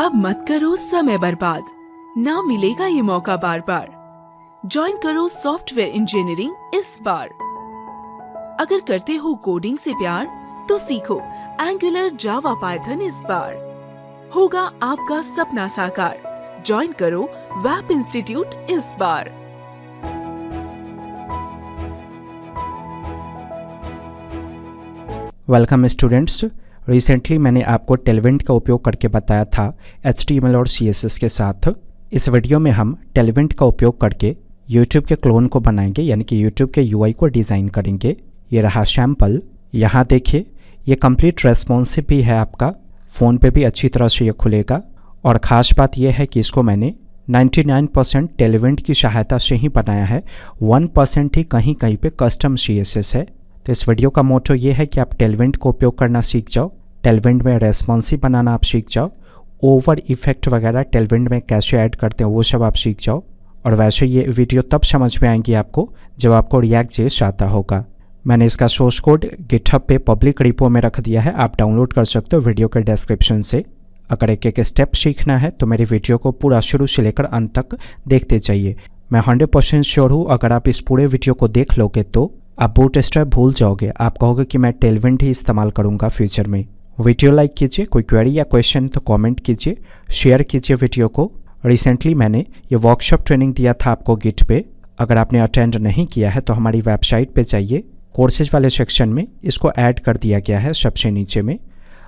अब मत करो समय बर्बाद, ना मिलेगा ये मौका बार बार। ज्वाइन करो सॉफ्टवेयर इंजीनियरिंग इस बार। अगर करते हो कोडिंग से प्यार तो सीखो एंगुलर जावा पाइथन इस बार। होगा आपका सपना साकार, ज्वाइन करो वेब इंस्टीट्यूट इस बार। Welcome students. रिसेंटली मैंने आपको टेलविंट का उपयोग करके बताया था HTML और CSS के साथ। इस वीडियो में हम टेलविंट का उपयोग करके YouTube के क्लोन को बनाएंगे, यानी कि YouTube के UI को डिज़ाइन करेंगे। ये रहा सैम्पल। यहाँ देखिए, ये कंप्लीट रेस्पॉन्सिव भी है, आपका फ़ोन पे भी अच्छी तरह से ये खुलेगा। और ख़ास बात यह है कि इसको मैंने 99% टेलविंट की सहायता से ही बनाया है, 1% ही कहीं कहीं पे कस्टम CSS है। तो इस वीडियो का मोटो ये है कि आप टेलविंट को उपयोग करना सीख जाओ, टेलविंट में रेस्पॉन्सिव बनाना आप सीख जाओ, ओवर इफेक्ट वगैरह टेलविंट में कैसे ऐड करते हैं वो सब आप सीख जाओ। और वैसे ये वीडियो तब समझ में आएंगी आपको जब आपको React.js आता होगा। मैंने इसका सोर्स कोड गिटहब पे पब्लिक रिपो में रख दिया है, आप डाउनलोड कर सकते हो वीडियो के डिस्क्रिप्शन से। अगर एक एक स्टेप सीखना है तो मेरी वीडियो को पूरा शुरू से लेकर अंत तक देखते जाइए। मैं 100% श्योर हूँ अगर आप इस पूरे वीडियो को देख लोगे तो आप बूटस्ट्रैप भूल जाओगे। आप कहोगे कि मैं टेलविंट ही इस्तेमाल करूंगा फ्यूचर में। वीडियो लाइक कीजिए, कोई क्वेरी या क्वेश्चन तो कमेंट कीजिए, शेयर कीजिए वीडियो को। रिसेंटली मैंने ये वर्कशॉप ट्रेनिंग दिया था आपको गिट पे। अगर आपने अटेंड नहीं किया है तो हमारी वेबसाइट पे जाइए, कोर्सेज वाले सेक्शन में इसको ऐड कर दिया गया है सबसे नीचे में।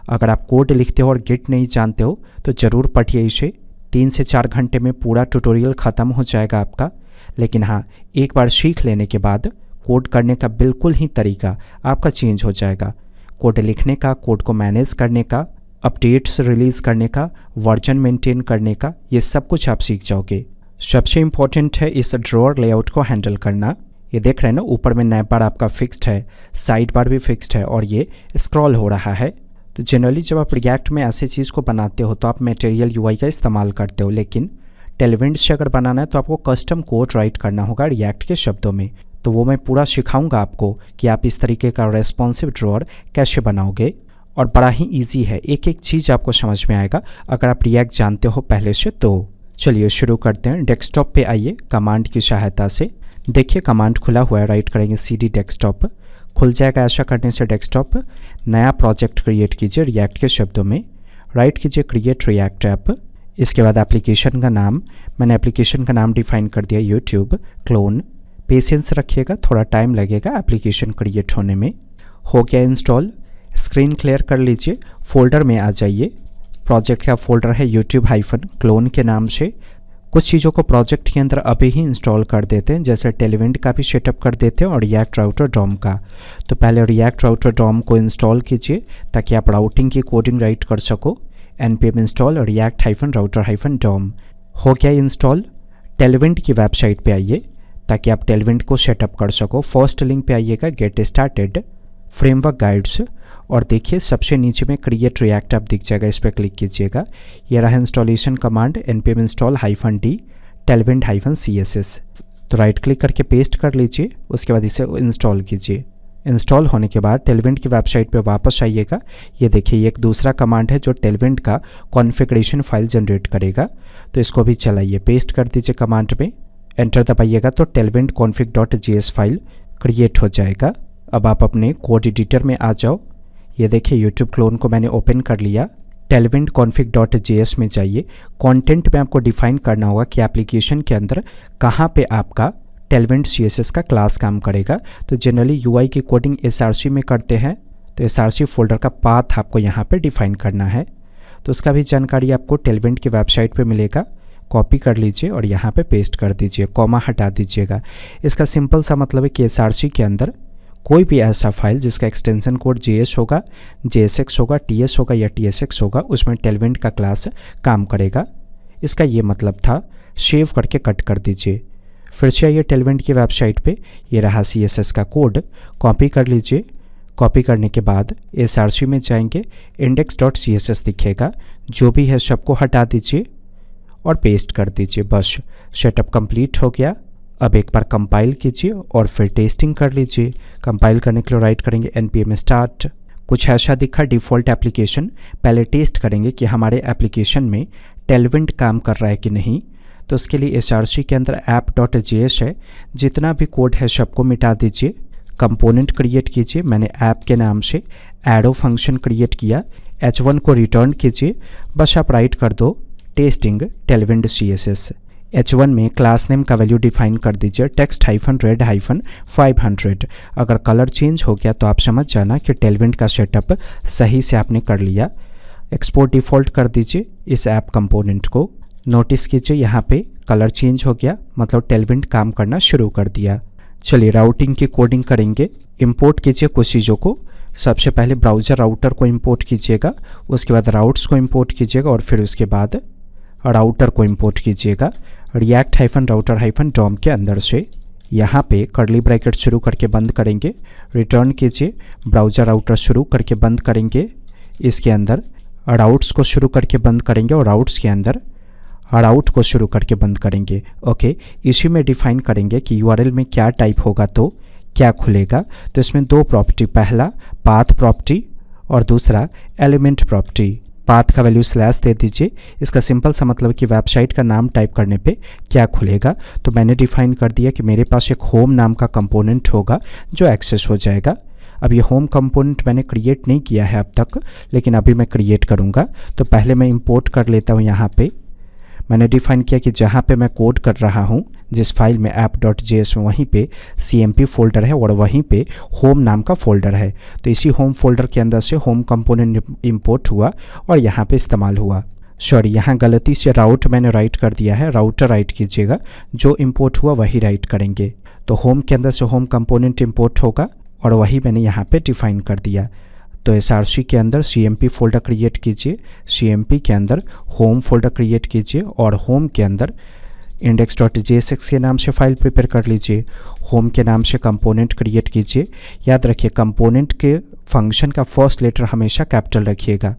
अगर आप कोड लिखते हो और गिट नहीं जानते हो तो ज़रूर पढ़िए इसे। 3 से 4 घंटे में पूरा ट्यूटोरियल ख़त्म हो जाएगा आपका। लेकिन हाँ, एक बार सीख लेने के बाद कोड करने का बिल्कुल ही तरीका आपका चेंज हो जाएगा। कोड लिखने का, कोड को मैनेज करने का, अपडेट्स रिलीज़ करने का, वर्जन मेंटेन करने का, ये सब कुछ आप सीख जाओगे। सबसे इम्पोर्टेंट है इस ड्रॉअर लेआउट को हैंडल करना। ये देख रहे हैं ना, ऊपर में नैप बार आपका फिक्स्ड है, साइड बार भी फिक्स्ड है और ये स्क्रॉल हो रहा है। तो जनरली जब आप रिएक्ट में ऐसी चीज़ को बनाते हो तो आप मटेरियल UI का इस्तेमाल करते हो, लेकिन टेलविंट से अगर बनाना है तो आपको कस्टम कोड राइट करना होगा रिएक्ट के शब्दों में। तो वो मैं पूरा सिखाऊंगा आपको कि आप इस तरीके का रेस्पॉन्सिव ड्रॉअर कैसे बनाओगे। और बड़ा ही ईजी है, एक एक चीज़ आपको समझ में आएगा अगर आप रिएक्ट जानते हो पहले से। तो चलिए शुरू करते हैं। डेस्कटॉप पे आइए कमांड की सहायता से। देखिए कमांड खुला हुआ है, राइट करेंगे CD डेस्कटॉप, खुल जाएगा। ऐसा करने से डेस्कटॉप, नया प्रोजेक्ट क्रिएट कीजिए रिएक्ट के शब्दों में, राइट कीजिए क्रिएट रिएक्ट ऐप। इसके बाद एप्लीकेशन का नाम, मैंने एप्लीकेशन का नाम डिफाइन कर दिया YouTube क्लोन। पेशेंस रखिएगा, थोड़ा टाइम लगेगा एप्लीकेशन क्रिएट होने में। हो गया इंस्टॉल, स्क्रीन क्लियर कर लीजिए, फोल्डर में आ जाइए। प्रोजेक्ट का फोल्डर है YouTube- क्लोन के नाम से। कुछ चीज़ों को प्रोजेक्ट के अंदर अभी ही इंस्टॉल कर देते हैं, जैसे टेलविंट का भी सेटअप कर देते हैं और React Router DOM का। तो पहले React Router DOM को इंस्टॉल कीजिए ताकि आप राउटिंग की कोडिंग राइट कर सको। npm install React-Router-DOM। हो गया इंस्टॉल। टेलविंट की वेबसाइट पे आइए ताकि आप टेलविंट को सेटअप कर सको। फर्स्ट लिंक पे आइएगा, गेट स्टार्टेड फ्रेमवर्क गाइड्स, और देखिए सबसे नीचे में क्रिएट रिएक्ट ऐप दिख जाएगा, इस पर क्लिक कीजिएगा। ये रहा installation command npm install -d टेलविंट-css। तो राइट क्लिक करके पेस्ट कर लीजिए, उसके बाद इसे इंस्टॉल कीजिए। इंस्टॉल होने के बाद टेलविंट की वेबसाइट पे वापस आइएगा। ये देखिए, ये एक दूसरा कमांड है जो टेलविंट का कॉन्फ़िगरेशन फाइल जनरेट करेगा, तो इसको भी चलाइए। पेस्ट कर दीजिए कमांड में, एंटर दबाइएगा तो टेलविंट config.js फाइल क्रिएट हो जाएगा। अब आप अपने कोड एडिटर में आ जाओ। ये देखिए YouTube क्लोन को मैंने ओपन कर लिया। टेलविंट config.js में जाइए। कंटेंट में आपको डिफाइन करना होगा कि एप्लीकेशन के अंदर कहाँ पे आपका टेलविंट CSS का क्लास काम करेगा। तो जनरली UI की कोडिंग SRC में करते हैं, तो SRC फोल्डर का पाथ आपको यहाँ पे डिफाइन करना है। तो उसका भी जानकारी आपको टेलविंट की वेबसाइट पे मिलेगा। कॉपी कर लीजिए और यहाँ पे पेस्ट कर दीजिए, कॉमा हटा दीजिएगा। इसका सिंपल सा मतलब है कि SRC के अंदर कोई भी ऐसा फाइल जिसका एक्सटेंशन कोड JS होगा, JSX होगा, TS होगा या TSX होगा, उसमें टेलविंट का क्लास काम करेगा। इसका ये मतलब था। सेव करके कट कर दीजिए। फिर से आइए टेलविंट की वेबसाइट पे, ये रहा CSS का कोड, कॉपी कर लीजिए। कॉपी करने के बाद SRC में जाएंगे, index.css दिखेगा, जो भी है सबको हटा दीजिए और पेस्ट कर दीजिए। बस सेटअप कंप्लीट हो गया। अब एक बार कंपाइल कीजिए और फिर टेस्टिंग कर लीजिए। कंपाइल करने के लिए राइट करेंगे npm start कुछ ऐसा दिखा डिफ़ॉल्ट एप्लीकेशन। पहले टेस्ट करेंगे कि हमारे एप्लीकेशन में टेलविंट काम कर रहा है कि नहीं। तो उसके लिए src के अंदर app.js है, जितना भी कोड है सबको मिटा दीजिए, कंपोनेंट क्रिएट कीजिए। मैंने ऐप के नाम से एरो फंक्शन क्रिएट किया, h1 को रिटर्न कीजिए। बस आप राइट कर दो टेस्टिंग टेलविंट CSS। h1 में क्लास नेम का वैल्यू डिफाइन कर दीजिए text-red-500। अगर कलर चेंज हो गया तो आप समझ जाना कि टेलविंट का सेटअप सही से आपने कर लिया। एक्सपोर्ट डिफ़ॉल्ट कर दीजिए इस ऐप कंपोनेंट को। नोटिस कीजिए यहाँ पे कलर चेंज हो गया, मतलब टेलविंट काम करना शुरू कर दिया। चलिए राउटिंग की कोडिंग करेंगे। इंपोर्ट कीजिए कुछ चीज़ों को। सबसे पहले ब्राउज़र राउटर को इंपोर्ट कीजिएगा, उसके बाद राउट्स को इंपोर्ट कीजिएगा और फिर उसके बाद राउटर को इंपोर्ट कीजिएगा react-router-dom के अंदर से। यहाँ पे कर्ली ब्रैकेट शुरू करके बंद करेंगे, रिटर्न कीजिए, ब्राउज़र राउटर शुरू करके बंद करेंगे, इसके अंदर राउट्स को शुरू करके बंद करेंगे और राउट्स के अंदर राउट को शुरू करके बंद करेंगे। ओके, इसी में डिफाइन करेंगे कि URL में क्या टाइप होगा तो क्या खुलेगा। तो इसमें दो प्रॉपर्टी, पहला पाथ प्रॉपर्टी और दूसरा एलिमेंट प्रॉपर्टी। पाथ का वैल्यू स्लैश दे दीजिए। इसका सिंपल सा मतलब कि वेबसाइट का नाम टाइप करने पे क्या खुलेगा। तो मैंने डिफाइन कर दिया कि मेरे पास एक होम नाम का कंपोनेंट होगा जो एक्सेस हो जाएगा। अब ये होम कंपोनेंट मैंने क्रिएट नहीं किया है अब तक, लेकिन अभी मैं क्रिएट करूँगा। तो पहले मैं इंपोर्ट कर लेता हूँ। यहाँ पे मैंने डिफाइन किया कि जहाँ पे मैं कोड कर रहा हूँ, जिस फाइल में app.js में, वहीं पे CMP फोल्डर है और वहीं पे होम नाम का फोल्डर है। तो इसी होम फोल्डर के अंदर से होम कंपोनेंट इंपोर्ट हुआ और यहाँ पे इस्तेमाल हुआ। सॉरी, यहाँ गलती से राउट मैंने राइट कर दिया है, राउटर राइट कीजिएगा। जो इंपोर्ट हुआ वही राइट करेंगे। तो होम के अंदर से होम कंपोनेंट इंपोर्ट होगा और वही मैंने यहाँ पे डिफाइन कर दिया। तो src के अंदर CMP फोल्डर क्रिएट कीजिए, CMP के अंदर होम फोल्डर क्रिएट कीजिए और होम के अंदर index.jsx के नाम से फाइल प्रिपेयर कर लीजिए। होम के नाम से कंपोनेंट क्रिएट कीजिए। याद रखिए कंपोनेंट के फंक्शन का फर्स्ट लेटर हमेशा कैपिटल रखिएगा।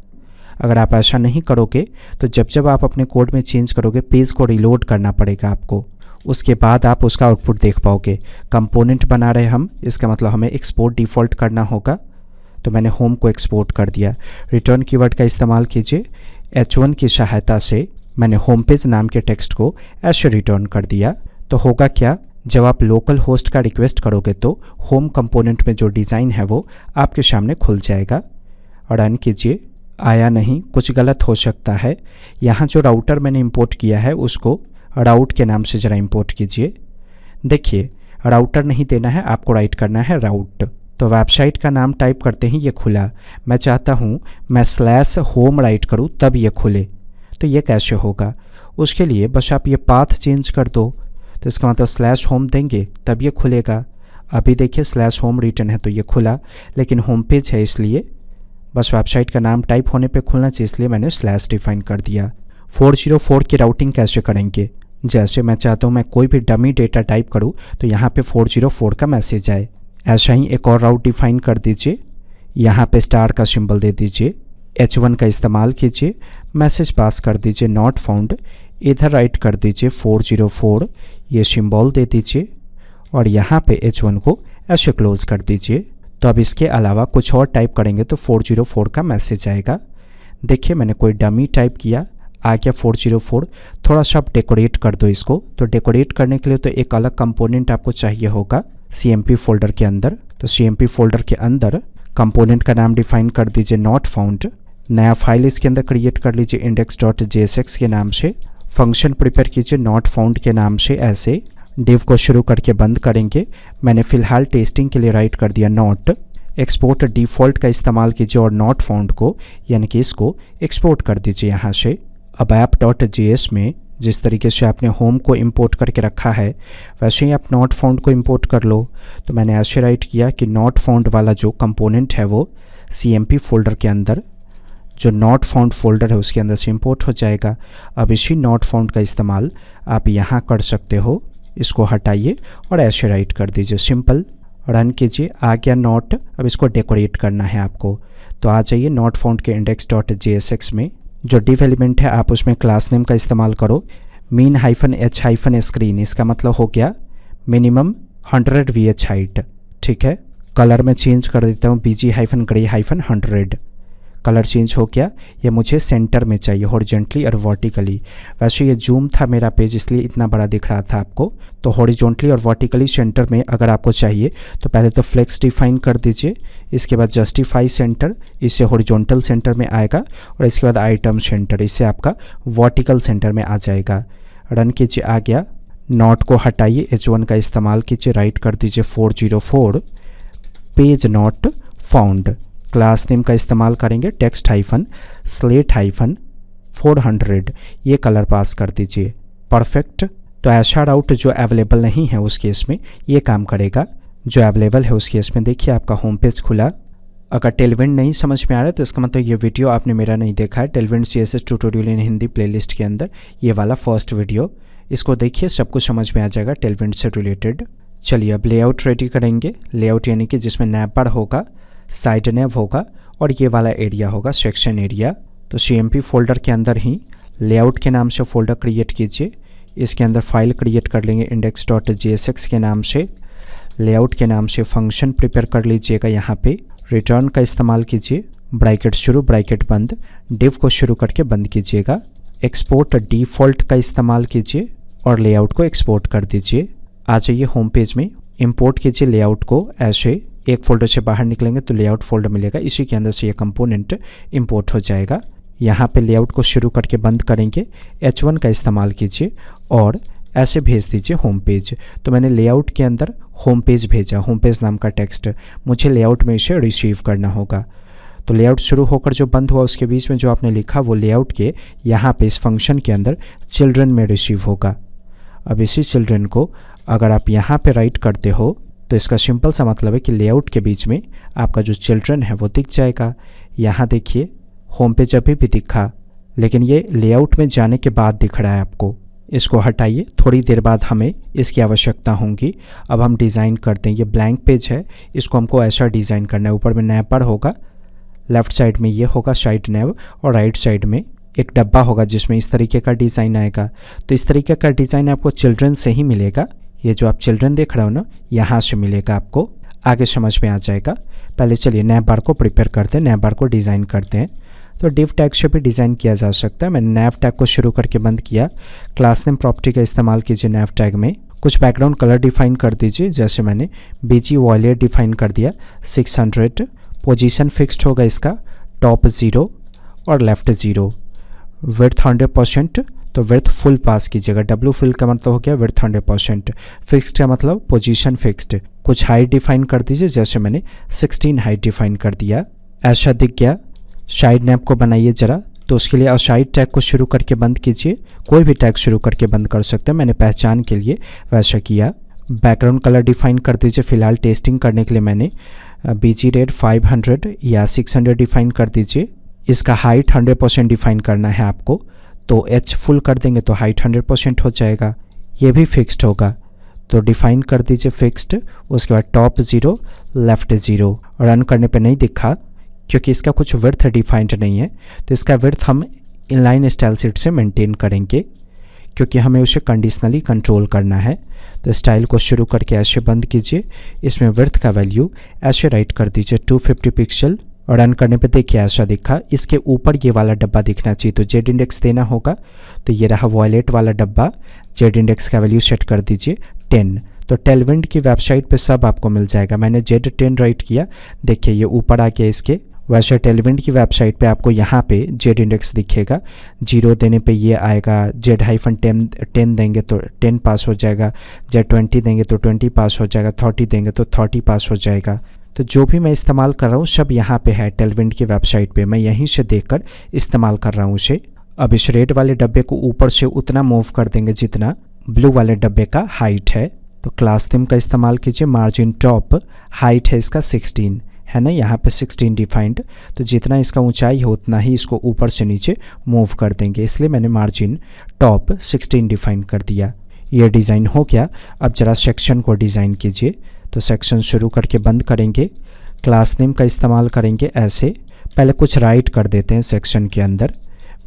अगर आप ऐसा नहीं करोगे तो जब आप अपने कोड में चेंज करोगे, पेज को रिलोड करना पड़ेगा आपको, उसके बाद आप उसका आउटपुट देख पाओगे। कंपोनेंट बना रहे हम, इसका मतलब हमें एक्सपोर्ट डिफ़ॉल्ट करना होगा। तो मैंने होम को एक्सपोर्ट कर दिया। रिटर्न कीवर्ड का इस्तेमाल कीजिए। h1 की सहायता से मैंने होम पेज नाम के टेक्स्ट को ऐसे रिटर्न कर दिया। तो होगा क्या, जब आप लोकल होस्ट का रिक्वेस्ट करोगे तो होम कंपोनेंट में जो डिज़ाइन है वो आपके सामने खुल जाएगा। और रन कीजिए। आया नहीं, कुछ गलत हो सकता है। यहाँ जो राउटर मैंने इंपोर्ट किया है उसको राउट के नाम से ज़रा इंपोर्ट कीजिए। देखिए राउटर नहीं देना है, आपको राइट करना है राउट। तो वेबसाइट का नाम टाइप करते ही ये खुला। मैं चाहता हूँ मैं /home राइट करूँ तब ये खुले। तो ये कैसे होगा, उसके लिए बस आप ये पाथ चेंज कर दो। तो इसका मतलब /home देंगे तब ये खुलेगा। अभी देखिए /home रिटर्न है तो ये खुला, लेकिन होम पेज है इसलिए बस वेबसाइट का नाम टाइप होने पे खुलना चाहिए, इसलिए मैंने स्लैश डिफाइन कर दिया। 404 की राउटिंग कैसे करेंगे, जैसे मैं चाहता हूँ मैं कोई भी डमी डेटा टाइप करूँ तो यहाँ पे 404 का मैसेज आए। ऐसा ही एक और राउट डिफाइन कर दीजिए। यहाँ पे स्टार का सिंबल दे दीजिए, h1 का इस्तेमाल कीजिए, मैसेज पास कर दीजिए नॉट फाउंड, इधर राइट कर दीजिए 404, ये सिंबल दे दीजिए और यहाँ पे h1 को ऐसे क्लोज कर दीजिए। तो अब इसके अलावा कुछ और टाइप करेंगे तो 404 का मैसेज आएगा। देखिए मैंने कोई डमी टाइप किया, आ गया 404। थोड़ा सा आप डेकोरेट कर दो इसको। तो डेकोरेट करने के लिए तो एक अलग कंपोनेंट आपको चाहिए होगा CMP फोल्डर के अंदर। तो CMP फोल्डर के अंदर कंपोनेंट का नाम डिफाइन कर दीजिए नॉट फाउंड। नया फाइल इसके अंदर क्रिएट कर लीजिए index.jsx के नाम से। फंक्शन प्रिपेयर कीजिए नॉट फाउंड के नाम से। ऐसे डिव को शुरू करके बंद करेंगे। मैंने फ़िलहाल टेस्टिंग के लिए राइट कर दिया नॉट। एक्सपोर्ट डिफ़ॉल्ट का इस्तेमाल कीजिए और नॉट फाउंड को यानी कि इसको एक्सपोर्ट कर दीजिए यहाँ से। अब app.js में जिस तरीके से आपने होम को इंपोर्ट करके रखा है वैसे ही आप नॉट फाउंड को इंपोर्ट कर लो। तो मैंने ऐसे राइट किया कि नॉट फाउंड वाला जो कंपोनेंट है वो CMP फोल्डर के अंदर, जो नॉट फाउंड फोल्डर है उसके अंदर से इंपोर्ट हो जाएगा। अब इसी नॉट फाउंड का इस्तेमाल आप यहाँ कर सकते हो। इसको हटाइए और ऐसे राइट कर दीजिए, सिंपल रन कीजिए। आ गया नॉट। अब इसको डेकोरेट करना है आपको। तो आ जाइए नॉट फाउंड के index.jsx में। जो डिव एलिमेंट है आप उसमें क्लास नेम का इस्तेमाल करो min-h-screen। इसका मतलब हो गया मिनिमम 100 VH हाइट। ठीक है, कलर में चेंज कर देता हूँ BG-Gray-100। कलर चेंज हो गया। ये मुझे सेंटर में चाहिए, हॉरिजॉन्टली और वर्टिकली। वैसे ये जूम था मेरा पेज, इसलिए इतना बड़ा दिख रहा था आपको। तो हॉरिजॉन्टली और वर्टिकली सेंटर में अगर आपको चाहिए तो पहले तो फ्लेक्स डिफाइन कर दीजिए, इसके बाद जस्टिफाई सेंटर, इससे हॉरिजॉन्टल सेंटर में आएगा, और इसके बाद आइटम सेंटर, इससे आपका वर्टिकल सेंटर में आ जाएगा। रन कीजिए, आ गया। नॉट को हटाइए, H1 का इस्तेमाल कीजिए, राइट कर दीजिए 404, page not found. Class name का इस्तेमाल करेंगे, टेक्स्ट हाइफन स्लेट हाइफन 400, ये कलर पास कर दीजिए। परफेक्ट। तो ऐशा राउट जो अवेलेबल नहीं है उस केस में ये काम करेगा, जो अवेलेबल है उस केस में देखिए आपका होम पेज खुला। अगर टेलविंड नहीं समझ में आ रहा है तो इसका मतलब ये वीडियो आपने मेरा नहीं देखा है। टेलविंड CSS ट्यूटोरियल इन हिंदी प्लेलिस्ट के अंदर ये वाला फर्स्ट वीडियो, इसको देखिए, सब कुछ समझ में आ जाएगा टेलविंड से रिलेटेड। चलिए अब लेआउट रेडी करेंगे। लेआउट यानी कि जिसमें नैव बार होगा, साइड नैव होगा, और ये वाला एरिया होगा सेक्शन एरिया। तो CMP फोल्डर के अंदर ही लेआउट के नाम से फ़ोल्डर क्रिएट कीजिए। इसके अंदर फाइल क्रिएट कर लेंगे index.jsx के नाम से। लेआउट के नाम से फंक्शन प्रिपेयर कर लीजिएगा। यहाँ पे रिटर्न का इस्तेमाल कीजिए, ब्रैकेट शुरू ब्रैकेट बंद, डिव को शुरू करके बंद कीजिएगा। एक्सपोर्ट डिफ़ॉल्ट का इस्तेमाल कीजिए और लेआउट को एक्सपोर्ट कर दीजिए। आ जाइए होम पेज में, इंपोर्ट कीजिए लेआउट को। ऐसे एक फ़ोल्डर से बाहर निकलेंगे तो लेआउट फोल्डर मिलेगा, इसी के अंदर से ये कंपोनेंट इंपोर्ट हो जाएगा। यहाँ पे लेआउट को शुरू करके बंद करेंगे, H1 का इस्तेमाल कीजिए और ऐसे भेज दीजिए होम पेज। तो मैंने लेआउट के अंदर होम पेज भेजा, होम पेज नाम का टेक्स्ट, मुझे लेआउट में इसे रिसीव करना होगा। तो लेआउट शुरू होकर जो बंद हुआ उसके बीच में जो आपने लिखा वो लेआउट के यहाँ पे इस फंक्शन के अंदर चिल्ड्रन में रिसीव होगा। अब इसी चिल्ड्रन को अगर आप यहाँ पे राइट करते हो तो इसका सिंपल सा मतलब है कि लेआउट के बीच में आपका जो चिल्ड्रन है वो दिख जाएगा। यहाँ देखिए होम पेज अभी भी दिखा, लेकिन ये लेआउट में जाने के बाद दिख रहा है आपको। इसको हटाइए, थोड़ी देर बाद हमें इसकी आवश्यकता होगी। अब हम डिज़ाइन करते हैं। ये ब्लैंक पेज है, इसको हमको ऐसा डिज़ाइन करना है। ऊपर में नैव बार होगा, लेफ़्ट साइड में ये होगा साइड नैव, और राइट साइड में एक डब्बा होगा जिसमें इस तरीके का डिज़ाइन आएगा। तो इस तरीके का डिज़ाइन आपको चिल्ड्रन से ही मिलेगा। ये जो आप चिल्ड्रन देख रहे हो ना, यहाँ से मिलेगा आपको, आगे समझ में आ जाएगा। पहले चलिए नैव बार को प्रिपेयर करते हैं, नैव बार को डिज़ाइन करते हैं। तो डिव टैग से भी डिज़ाइन किया जा सकता है। मैंने नैव टैग को शुरू करके बंद किया। क्लास नेम प्रॉपर्टी का इस्तेमाल कीजिए नैव टैग में। कुछ बैकग्राउंड कलर डिफाइन कर दीजिए, जैसे मैंने BG वॉयलेट डिफाइन कर दिया 600। पोजीशन फिक्स्ड होगा इसका, टॉप 0 और लेफ़्ट 0। विड्थ 100%, तो विड्थ फुल पास कीजिएगा। W फिल का मतलब हो गया विड्थ 100%। फिक्स्ड का मतलब पोजीशन फिक्स्ड। कुछ हाइट डिफाइन कर दीजिए, जैसे मैंने 16 हाइट डिफाइन कर दिया। ऐसा दिख गया। साइड नैव को बनाइए ज़रा, तो उसके लिए साइड टैग को शुरू करके बंद कीजिए। कोई भी टैग शुरू करके बंद कर सकते हैं, मैंने पहचान के लिए वैसा किया। बैकग्राउंड कलर डिफाइन कर दीजिए। फ़िलहाल टेस्टिंग करने के लिए मैंने BG रेड 500 या 600 डिफाइन कर दीजिए। इसका हाइट 100% डिफाइन करना है आपको, तो H फुल कर देंगे तो हाइट 100% हो जाएगा। ये भी फिक्स्ड होगा, तो डिफाइन कर दीजिए फिक्स्ड। उसके बाद टॉप 0 लेफ़्ट 0। रन करने पे नहीं दिखा क्योंकि इसका कुछ विड्थ डिफाइंड नहीं है, तो इसका विड्थ हम इनलाइन स्टाइल शीट से मेंटेन करेंगे क्योंकि हमें उसे कंडीशनली कंट्रोल करना है। तो स्टाइल को शुरू करके ऐसे बंद कीजिए। इसमें विड्थ का वैल्यू ऐसे राइट कर दीजिए 250 पिक्सल, और रन करने पे देखिए ऐसा दिखा। इसके ऊपर ये वाला डब्बा दिखना चाहिए, तो जेड इंडेक्स देना होगा। तो ये रहा वॉयलेट वाला डब्बा। जेड इंडेक्स का वैल्यू सेट कर दीजिए 10। तो टेलविंड की वेबसाइट पे सब आपको मिल जाएगा। मैंने Z10 राइट किया, देखिए ये ऊपर आ गया इसके। वैसे टेलविंड की वेबसाइट पे आपको यहाँ पे जेड इंडेक्स दिखेगा। 0 देने पे ये आएगा। Z-10 देंगे तो 10 पास हो जाएगा। Z20 देंगे तो 20 पास हो जाएगा। 30 देंगे तो 30 पास हो जाएगा। तो जो भी मैं इस्तेमाल कर रहा हूँ सब यहाँ पे है टेलविंड की वेबसाइट पे। मैं यहीं से देखकर इस्तेमाल कर रहा हूँ उसे। अब इस रेड वाले डब्बे को ऊपर से उतना मूव कर देंगे जितना ब्लू वाले डब्बे का हाइट है। तो क्लास नेम का इस्तेमाल कीजिए। मार्जिन टॉप, हाइट है इसका 16 है ना, यहाँ पे 16 डिफाइंड। तो जितना इसका ऊंचाई हो उतना ही इसको ऊपर से नीचे मूव कर देंगे, इसलिए मैंने मार्जिन टॉप 16 डिफाइन कर दिया। ये डिज़ाइन हो गया। अब ज़रा सेक्शन को डिज़ाइन कीजिए। तो सेक्शन शुरू करके बंद करेंगे। क्लास नेम का इस्तेमाल करेंगे ऐसे। पहले कुछ राइट कर देते हैं सेक्शन के अंदर।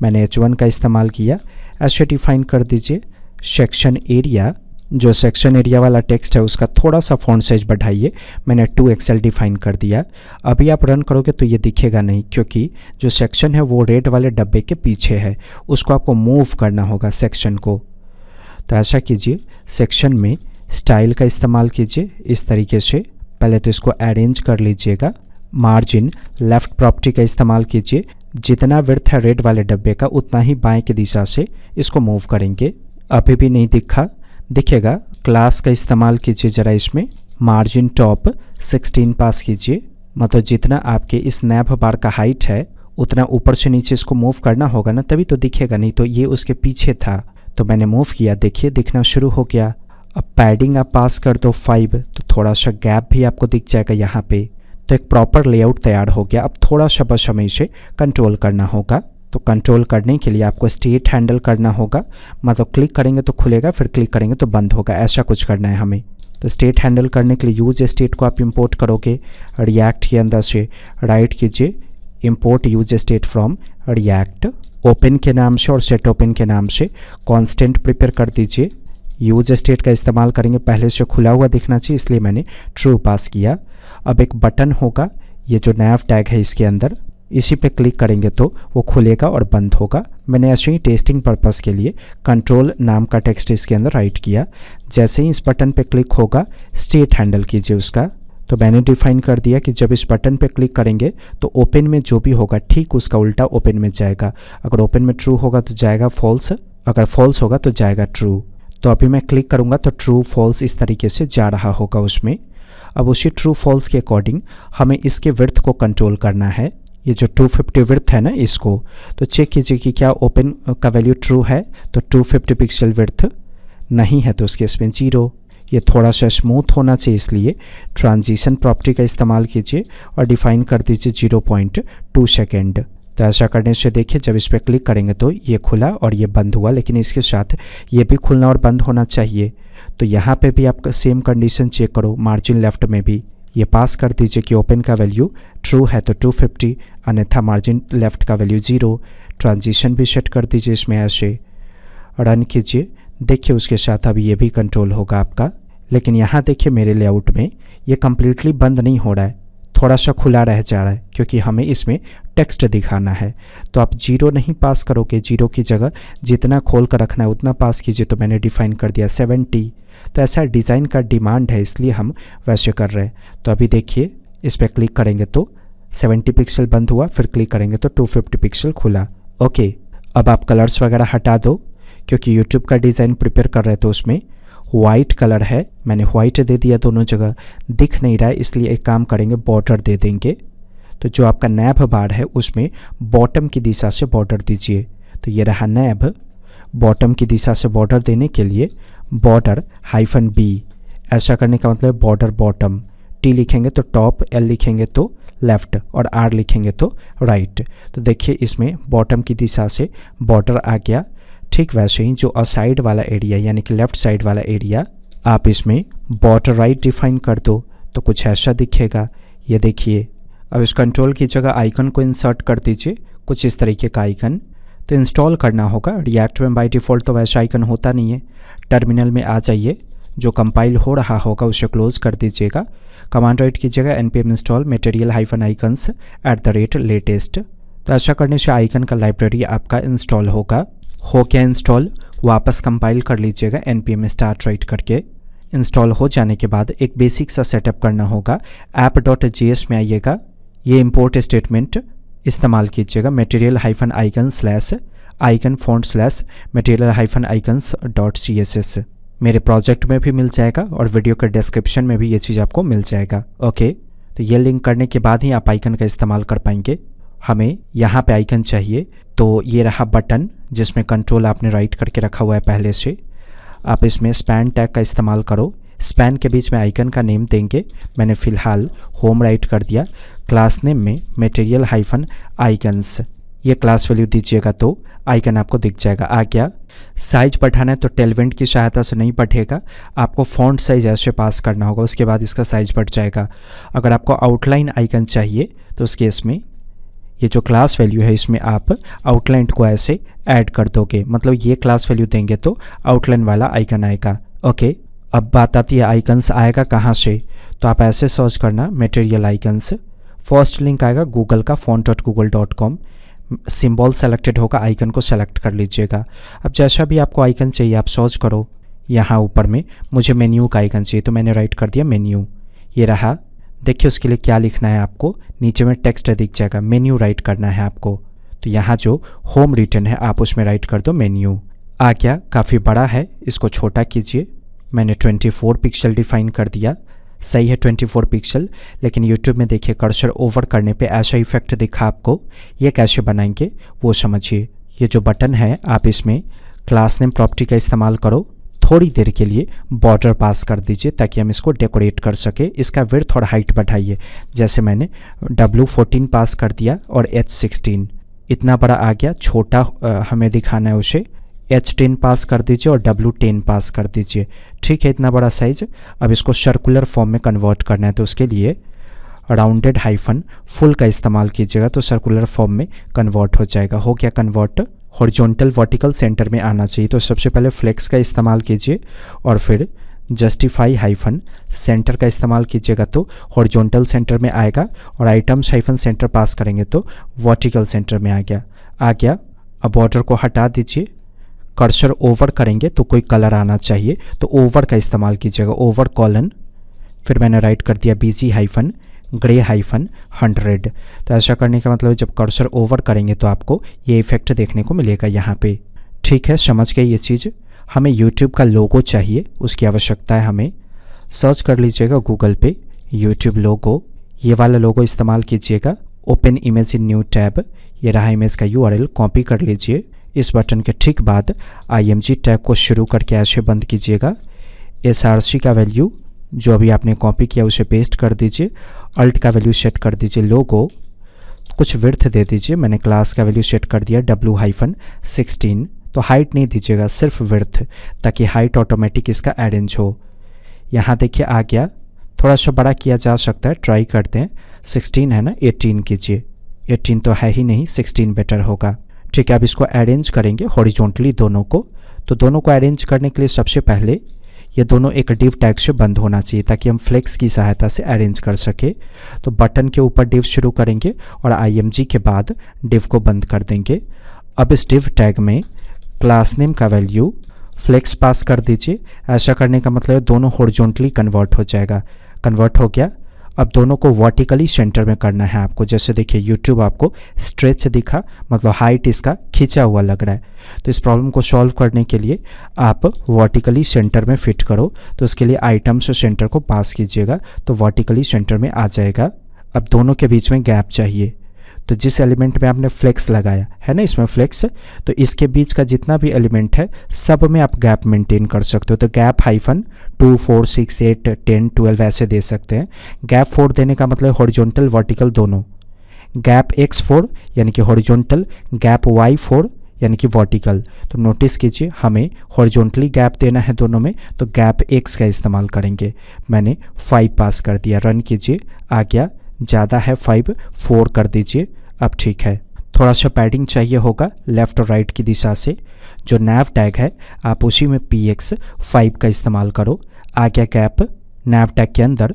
मैंने H1 का इस्तेमाल किया। ऐसे डिफाइन कर दीजिए सेक्शन एरिया जो सेक्शन एरिया वाला टेक्स्ट है उसका थोड़ा सा फॉन्ट साइज बढ़ाइए। मैंने 2XL डिफाइन कर दिया। अभी आप रन करोगे तो ये दिखेगा नहीं, क्योंकि जो सेक्शन है वो रेड वाले डब्बे के पीछे है, उसको आपको मूव करना होगा सेक्शन को। तो ऐसा कीजिए, सेक्शन में स्टाइल का इस्तेमाल कीजिए इस तरीके से। पहले तो इसको अरेंज कर लीजिएगा। मार्जिन लेफ़्ट प्रॉपर्टी का इस्तेमाल कीजिए। जितना विड्थ है रेड वाले डब्बे का उतना ही बाएं की दिशा से इसको मूव करेंगे। अभी भी नहीं दिखेगा। क्लास का इस्तेमाल कीजिए ज़रा इसमें। मार्जिन टॉप 16 पास कीजिए, मतलब जितना आपके इस नैव बार का हाइट है उतना ऊपर से नीचे इसको मूव करना होगा ना, तभी तो दिखेगा, नहीं तो ये उसके पीछे था। तो मैंने मूव किया, देखिए दिखना शुरू हो गया। अब पैडिंग आप पास कर दो 5, तो थोड़ा सा गैप भी आपको दिख जाएगा यहाँ पे। तो एक प्रॉपर लेआउट तैयार हो गया। अब थोड़ा सा बस हमें इसे कंट्रोल करना होगा। तो कंट्रोल करने के लिए आपको स्टेट हैंडल करना होगा, मतलब क्लिक करेंगे तो खुलेगा, फिर क्लिक करेंगे तो बंद होगा, ऐसा कुछ करना है हमें। तो स्टेट हैंडल करने के लिए यूज स्टेट को आप इंपोर्ट करोगे रिएक्ट के अंदर से। राइट कीजिए, import use state from react. Open के नाम से और सेट ओपन के नाम से कांस्टेंट प्रिपेयर कर दीजिए। यूज स्टेट का इस्तेमाल करेंगे, पहले से खुला हुआ दिखना चाहिए, इसलिए मैंने ट्रू पास किया। अब एक बटन होगा, ये जो नैव टैग है इसके अंदर, इसी पे क्लिक करेंगे तो वो खुलेगा और बंद होगा। मैंने ऐसे ही टेस्टिंग पर्पस के लिए कंट्रोल नाम का टेक्स्ट इसके अंदर राइट किया। जैसे ही इस बटन पे क्लिक होगा स्टेट हैंडल कीजिए उसका। तो मैंने डिफाइन कर दिया कि जब इस बटन पे क्लिक करेंगे तो ओपन में जो भी होगा ठीक उसका उल्टा ओपन में जाएगा। अगर ओपन में ट्रू होगा तो जाएगा फॉल्स, अगर फॉल्स होगा तो जाएगा ट्रू। तो अभी मैं क्लिक करूँगा तो ट्रू फॉल्स इस तरीके से जा रहा होगा उसमें। अब उसी ट्रू फॉल्स के अकॉर्डिंग हमें इसके विड्थ को कंट्रोल करना है। ये जो 250 विड्थ है ना, इसको तो चेक कीजिए कि क्या ओपन का वैल्यू ट्रू है। तो 250 पिक्सल विड्थ नहीं है तो उसके इसमें 0। ये थोड़ा सा स्मूथ होना चाहिए, इसलिए ट्रांजिशन प्रॉपर्टी का इस्तेमाल कीजिए और डिफाइन कर दीजिए 0.2 सेकेंड। तो ऐसा करने से देखिए जब इस पर क्लिक करेंगे तो ये खुला और ये बंद हुआ, लेकिन इसके साथ ये भी खुलना और बंद होना चाहिए। तो यहाँ पे भी आप सेम कंडीशन चेक करो। मार्जिन लेफ़्ट में भी ये पास कर दीजिए कि ओपन का वैल्यू ट्रू है तो 250, अन्यथा मार्जिन लेफ़्ट का वैल्यू 0। ट्रांजिशन भी सेट कर दीजिए इसमें ऐसे। रन कीजिए, देखिए उसके साथ अब ये भी कंट्रोल होगा आपका। लेकिन यहाँ देखिए मेरे लेआउट में ये कम्प्लीटली बंद नहीं हो रहा है, थोड़ा सा खुला रह जा रहा है, क्योंकि हमें इसमें टेक्स्ट दिखाना है। तो आप 0 नहीं पास करोगे, 0 की जगह जितना खोल कर रखना है उतना पास कीजिए। तो मैंने डिफाइन कर दिया 70। तो ऐसा डिज़ाइन का डिमांड है, इसलिए हम वैसे कर रहे हैं। तो अभी देखिए इस पर क्लिक करेंगे तो 70 पिक्सल बंद हुआ, फिर क्लिक करेंगे तो 250 पिक्सल खुला। ओके, अब आप कलर्स वगैरह हटा दो, क्योंकि यूट्यूब का डिज़ाइन प्रिपेयर कर रहे तो उसमें वाइट कलर है, मैंने वाइट दे दिया दोनों जगह, दिख नहीं रहा है, इसलिए एक काम करेंगे बॉर्डर दे देंगे। तो जो आपका नैब बार है उसमें बॉटम की दिशा से बॉर्डर दीजिए। तो ये रहा नैब। बॉटम की दिशा से बॉर्डर देने के लिए बॉर्डर -B। ऐसा करने का मतलब बॉर्डर बॉटम। T लिखेंगे तो टॉप, L लिखेंगे तो लेफ़्ट और R लिखेंगे तो राइट। तो देखिए इसमें बॉटम की दिशा से बॉर्डर आ गया। ठीक वैसे ही जो असाइड वाला एरिया यानी कि लेफ़्ट साइड वाला एरिया आप इसमें बॉर्डर राइट डिफाइन कर दो तो कुछ ऐसा दिखेगा। ये देखिए, अब इस कंट्रोल की जगह आइकन को इंसर्ट कर दीजिए, कुछ इस तरीके का आइकन। तो इंस्टॉल करना होगा। रिएक्ट में बाय डिफ़ॉल्ट तो वैसा आइकन होता नहीं है। टर्मिनल में आ जाइए, जो कंपाइल हो रहा होगा उसे क्लोज कर दीजिएगा। कमांड राइट कीजिएगा npm install material-icons@latest। तो ऐसा करने से आइकन का लाइब्रेरी आपका इंस्टॉल होगा। हो गया इंस्टॉल, वापस कंपाइल कर लीजिएगा npm start राइट करके। इंस्टॉल हो जाने के बाद एक बेसिक सा सेटअप करना होगा। app.js में आइएगा, ये इंपोर्ट स्टेटमेंट इस्तेमाल कीजिएगा material-icon/icon/material-icons.css। मेरे प्रोजेक्ट में भी मिल जाएगा और वीडियो के डिस्क्रिप्शन में भी ये चीज़ आपको मिल जाएगा। ओके, तो ये लिंक करने के बाद ही आप आइकन का इस्तेमाल कर पाएंगे। हमें यहाँ पे आइकन चाहिए, तो ये रहा बटन जिसमें कंट्रोल आपने राइट करके रखा हुआ है पहले से। आप इसमें स्पैन टैग का इस्तेमाल करो। स्पैन के बीच में आइकन का नेम देंगे। मैंने फ़िलहाल होम राइट कर दिया। क्लास नेम में material-icons ये क्लास वैल्यू दीजिएगा तो आइकन आपको दिख जाएगा। आ गया। साइज बढ़ाना है तो टेलवेंट की सहायता से नहीं बढ़ेगा, आपको फ़ॉन्ट साइज ऐसे पास करना होगा, उसके बाद इसका साइज बढ़ जाएगा। अगर आपको आउटलाइन आइकन चाहिए तो उस केस में ये जो क्लास वैल्यू है इसमें आप आउटलाइन को ऐसे ऐड कर दोगे, मतलब ये क्लास वैल्यू देंगे तो आउटलाइन वाला आइकन आएगा। ओके, अब बात आती है आइकन्स आएगा कहाँ से। तो आप ऐसे सर्च करना मटेरियल आइकन्स, फर्स्ट लिंक आएगा गूगल का font.google.com, सिंबल सेलेक्टेड होगा, आइकन को सेलेक्ट कर लीजिएगा। अब जैसा भी आपको आइकन चाहिए आप सर्च करो। यहाँ ऊपर में मुझे मेन्यू का आइकन चाहिए तो मैंने राइट कर दिया मेन्यू, ये रहा। देखिए उसके लिए क्या लिखना है आपको, नीचे में टेक्स्ट दिख जाएगा, मेन्यू राइट करना है आपको। तो यहाँ जो होम रिटन है आप उसमें राइट कर दो मेन्यू। आ गया, काफ़ी बड़ा है, इसको छोटा कीजिए। मैंने 24 पिक्सल डिफाइन कर दिया, सही है 24 पिक्सल। लेकिन YouTube में देखिए कर्सर ओवर करने पे ऐसा इफेक्ट दिखा आपको, ये कैसे बनाएंगे वो समझिए। ये जो बटन है आप इसमें क्लास नेम प्रॉपर्टी का इस्तेमाल करो, थोड़ी देर के लिए बॉर्डर पास कर दीजिए ताकि हम इसको डेकोरेट कर सके। इसका विड्थ और हाइट बढ़ाइए, जैसे मैंने W14 पास कर दिया और H16 इतना बड़ा आ गया, छोटा हमें दिखाना है उसे H10 पास कर दीजिए और W10 पास कर दीजिए। ठीक है, इतना बड़ा साइज। अब इसको सर्कुलर फॉर्म में कन्वर्ट करना है तो उसके लिए राउंडेड हाइफन फुल का इस्तेमाल कीजिएगा तो सर्कुलर फॉर्म में कन्वर्ट हो जाएगा। हो गया कन्वर्ट, हॉरिजॉन्टल वर्टिकल सेंटर में आना चाहिए। तो सबसे पहले फ्लेक्स का इस्तेमाल कीजिए और फिर जस्टिफाई हाइफन सेंटर का इस्तेमाल कीजिएगा तो हॉरिजॉन्टल सेंटर में आएगा, और आइटम्स हाइफन सेंटर पास करेंगे तो वर्टिकल सेंटर में आ गया। अब बॉर्डर को हटा दीजिए, कर्सर ओवर करेंगे तो कोई कलर आना चाहिए तो ओवर का इस्तेमाल कीजिएगा, ओवर कॉलन। फिर मैंने राइट कर दिया BG हाइफन ग्रे हाइफन 100। तो ऐसा करने का मतलब जब कर्सर ओवर करेंगे तो आपको ये इफेक्ट देखने को मिलेगा यहाँ पे। ठीक है, समझ गए ये चीज़। हमें YouTube का लोगो चाहिए, उसकी आवश्यकता है हमें। सर्च कर लीजिएगा गूगल पे YouTube लोगो, ये वाला लोगो इस्तेमाल कीजिएगा। Open image in new tab, ये रहा इमेज का URL, कॉपी कर लीजिए। इस बटन के ठीक बाद IMG टैग को शुरू करके ऐसे बंद कीजिएगा। SRC का वैल्यू जो अभी आपने कॉपी किया उसे पेस्ट कर दीजिए। अल्ट का वैल्यू सेट कर दीजिए, लोगो कुछ विड्थ दे दीजिए। मैंने क्लास का वैल्यू सेट कर दिया W-16। तो हाइट नहीं दीजिएगा, सिर्फ विड्थ, ताकि हाइट ऑटोमेटिक इसका अरेंज हो। यहाँ देखिए आ गया, थोड़ा सा बड़ा किया जा सकता है, ट्राई करते हैं। 16 है ना, 18 कीजिए। 18 तो है ही नहीं, 16 बेटर होगा। ठीक है, अब इसको अरेंज करेंगे हॉरिजॉन्टली दोनों को। तो दोनों को अरेंज करने के लिए सबसे पहले ये दोनों एक डिव टैग से बंद होना चाहिए ताकि हम फ्लेक्स की सहायता से अरेंज कर सके। तो बटन के ऊपर डिव शुरू करेंगे और IMG के बाद डिव को बंद कर देंगे। अब इस डिव टैग में क्लास नेम का वैल्यू फ्लेक्स पास कर दीजिए। ऐसा करने का मतलब दोनों हॉरिजॉन्टली कन्वर्ट हो जाएगा। कन्वर्ट हो गया। अब दोनों को वर्टिकली सेंटर में करना है आपको। जैसे देखिए YouTube आपको स्ट्रेच दिखा, मतलब हाइट इसका खींचा हुआ लग रहा है। तो इस प्रॉब्लम को सॉल्व करने के लिए आप वर्टिकली सेंटर में फिट करो। तो उसके लिए आइटम्स सेंटर को पास कीजिएगा तो वर्टिकली सेंटर में आ जाएगा। अब दोनों के बीच में गैप चाहिए। तो जिस एलिमेंट में आपने फ्लेक्स लगाया है ना, इसमें फ्लेक्स, तो इसके बीच का जितना भी एलिमेंट है सब में आप गैप मेंटेन कर सकते हो। तो गैप हाइफन 2, 4, 6, 8, 10, 12 ऐसे दे सकते हैं। गैप 4 देने का मतलब हॉरिजॉन्टल वर्टिकल दोनों। गैप X4 यानी कि हॉरिजॉन्टल, गैप Y4 यानी कि वर्टिकल। तो नोटिस कीजिए हमें हॉरिजॉन्टली गैप देना है दोनों में, तो गैप X का इस्तेमाल करेंगे। मैंने 5 पास कर दिया, रन कीजिए। आ गया, ज़्यादा है 5, 4 कर दीजिए। अब ठीक है, थोड़ा सा पैडिंग चाहिए होगा लेफ़्ट और राइट की दिशा से। जो नैव टैग है आप उसी में PX5 का इस्तेमाल करो। आ गया गैप, नैव टैग के अंदर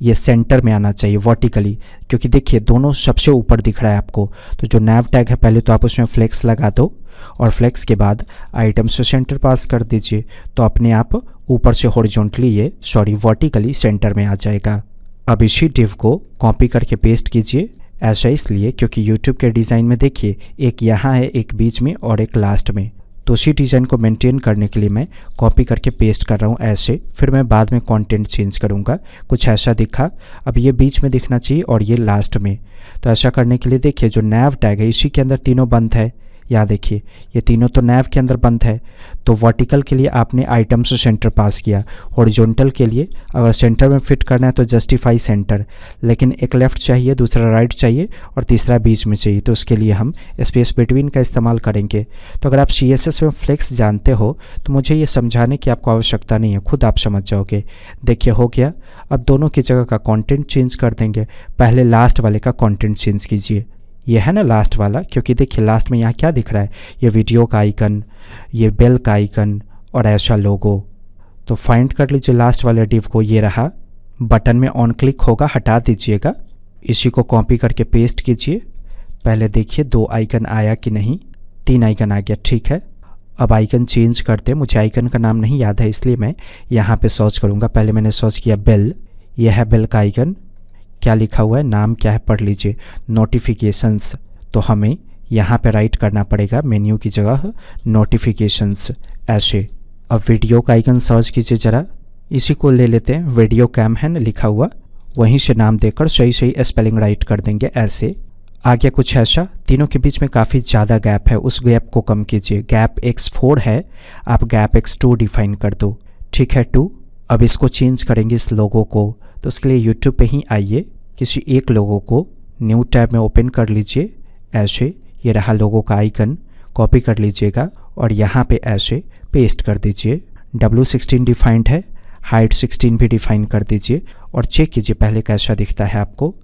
ये सेंटर में आना चाहिए वर्टिकली, क्योंकि देखिए दोनों सबसे ऊपर दिख रहा है आपको। तो जो नैव टैग है पहले तो आप उसमें फ्लेक्स लगा दो और फ्लेक्स के बाद आइटम से सेंटर पास कर दीजिए। तो अपने आप ऊपर से हॉरिजॉन्टली वर्टिकली सेंटर में आ जाएगा। अब इसी डिव को कॉपी करके पेस्ट कीजिए। ऐसा इसलिए क्योंकि YouTube के डिज़ाइन में देखिए एक यहाँ है, एक बीच में और एक लास्ट में। तो उसी डिज़ाइन को मेंटेन करने के लिए मैं कॉपी करके पेस्ट कर रहा हूँ ऐसे। फिर मैं बाद में कंटेंट चेंज करूँगा। कुछ ऐसा दिखा, अब ये बीच में दिखना चाहिए और ये लास्ट में। तो ऐसा करने के लिए देखिए जो नैव टैग है इसी के अंदर तीनों बंद है। यहाँ देखिए ये तीनों तो नैव के अंदर बंद है। तो वर्टिकल के लिए आपने आइटम से सेंटर पास किया, हॉरिजॉन्टल के लिए अगर सेंटर में फिट करना है तो जस्टिफाई सेंटर, लेकिन एक लेफ़्ट चाहिए, दूसरा राइट चाहिए और तीसरा बीच में चाहिए। तो उसके लिए हम स्पेस बिटवीन का इस्तेमाल करेंगे। तो अगर आप CSS में फ्लेक्स जानते हो तो मुझे ये समझाने की आपको आवश्यकता नहीं है, खुद आप समझ जाओगे। देखिए हो गया। अब दोनों की जगह का कंटेंट चेंज कर देंगे। पहले लास्ट वाले का कंटेंट चेंज कीजिए। ये है ना लास्ट वाला, क्योंकि देखिए लास्ट में यहाँ क्या दिख रहा है, ये वीडियो का आइकन, ये बेल का आइकन और ऐसा लोगो। तो फाइंड कर लीजिए लास्ट वाले डिव को, ये रहा, बटन में ऑन क्लिक होगा, हटा दीजिएगा। इसी को कॉपी करके पेस्ट कीजिए। पहले देखिए 2 आइकन आया कि नहीं, 3 आइकन आ गया, ठीक है। अब आइकन चेंज करते, मुझे आइकन का नाम नहीं याद है इसलिए मैं यहाँ पे सर्च करूँगा। पहले मैंने सर्च किया बेल, यह है बेल का आइकन। क्या लिखा हुआ है, नाम क्या है पढ़ लीजिए, नोटिफिकेशंस। तो हमें यहाँ पे राइट करना पड़ेगा मेन्यू की जगह नोटिफिकेशंस ऐसे। अब वीडियो का आइकन सर्च कीजिए ज़रा, इसी को ले लेते हैं, वीडियो कैम है ना लिखा हुआ, वहीं से नाम देकर सही सही स्पेलिंग राइट कर देंगे ऐसे। आगे कुछ ऐसा, तीनों के बीच में काफ़ी ज़्यादा गैप है, उस गैप को कम कीजिए। गैप x4 है, आप गैप x2 डिफाइन कर दो, ठीक है 2। अब इसको चेंज करेंगे इस लोगो को, तो उसके लिए यूट्यूब पे ही आइए, किसी एक लोगो को न्यू टैब में ओपन कर लीजिए ऐसे। ये रहा लोगो का आइकन, कॉपी कर लीजिएगा और यहाँ पे ऐसे पेस्ट कर दीजिए। W16 डिफाइंड है, हाइट 16 भी डिफाइन कर दीजिए और चेक कीजिए पहले कैसा दिखता है आपको।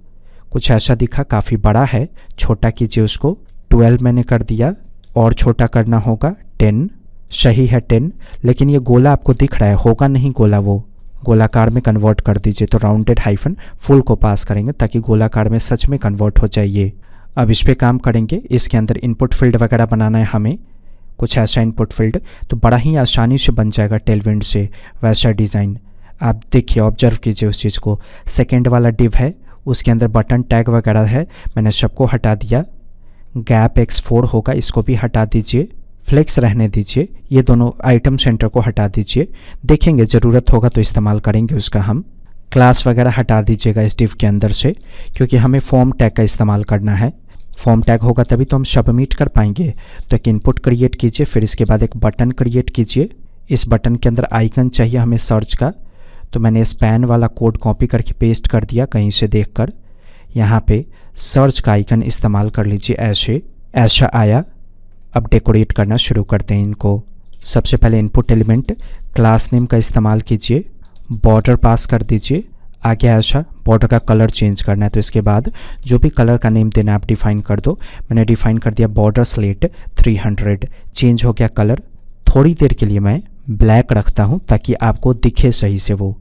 कुछ ऐसा दिखा, काफ़ी बड़ा है, छोटा कीजिए उसको। 12 मैंने कर दिया, और छोटा करना होगा 10, सही है 10। लेकिन ये गोला आपको दिख रहा है, होगा नहीं गोला, वो गोलाकार में कन्वर्ट कर दीजिए। तो राउंडेड हाइफन फुल को पास करेंगे ताकि गोलाकार में सच में कन्वर्ट हो जाए ये। अब इस पर काम करेंगे, इसके अंदर इनपुट फील्ड वगैरह बनाना है हमें, कुछ ऐसा इनपुट फील्ड, तो बड़ा ही आसानी से बन जाएगा टेलविंड से वैसा डिज़ाइन। आप देखिए, ऑब्जर्व कीजिए उस चीज़ को। सेकेंड वाला डिव है, उसके अंदर बटन टैग वगैरह है, मैंने सबको हटा दिया। गैप x4 होगा, इसको भी हटा दीजिए। फ्लेक्स रहने दीजिए, ये दोनों आइटम सेंटर को हटा दीजिए, देखेंगे ज़रूरत होगा तो इस्तेमाल करेंगे उसका हम। क्लास वगैरह हटा दीजिएगा इस डिव के अंदर से, क्योंकि हमें फॉर्म टैग का इस्तेमाल करना है। फॉर्म टैग होगा तभी तो हम सबमिट कर पाएंगे। तो एक इनपुट क्रिएट कीजिए, फिर इसके बाद एक बटन क्रिएट कीजिए। इस बटन के अंदर आइकन चाहिए हमें सर्च का, तो मैंने स्पैन वाला कोड कॉपी करके पेस्ट कर दिया कहीं से देखकर। यहाँ पे सर्च का आइकन इस्तेमाल कर लीजिए ऐसे, ऐसा आया। अब डेकोरेट करना शुरू करते हैं इनको। सबसे पहले इनपुट एलिमेंट क्लास नेम का इस्तेमाल कीजिए, बॉर्डर पास कर दीजिए। आगे ऐसा बॉर्डर का कलर चेंज करना है, तो इसके बाद जो भी कलर का नेम देना है आप डिफ़ाइन कर दो। मैंने डिफ़ाइन कर दिया बॉर्डर स्लेट 300, चेंज हो गया कलर। थोड़ी देर के लिए मैं ब्लैक रखता हूँ ताकि आपको दिखे सही से वो।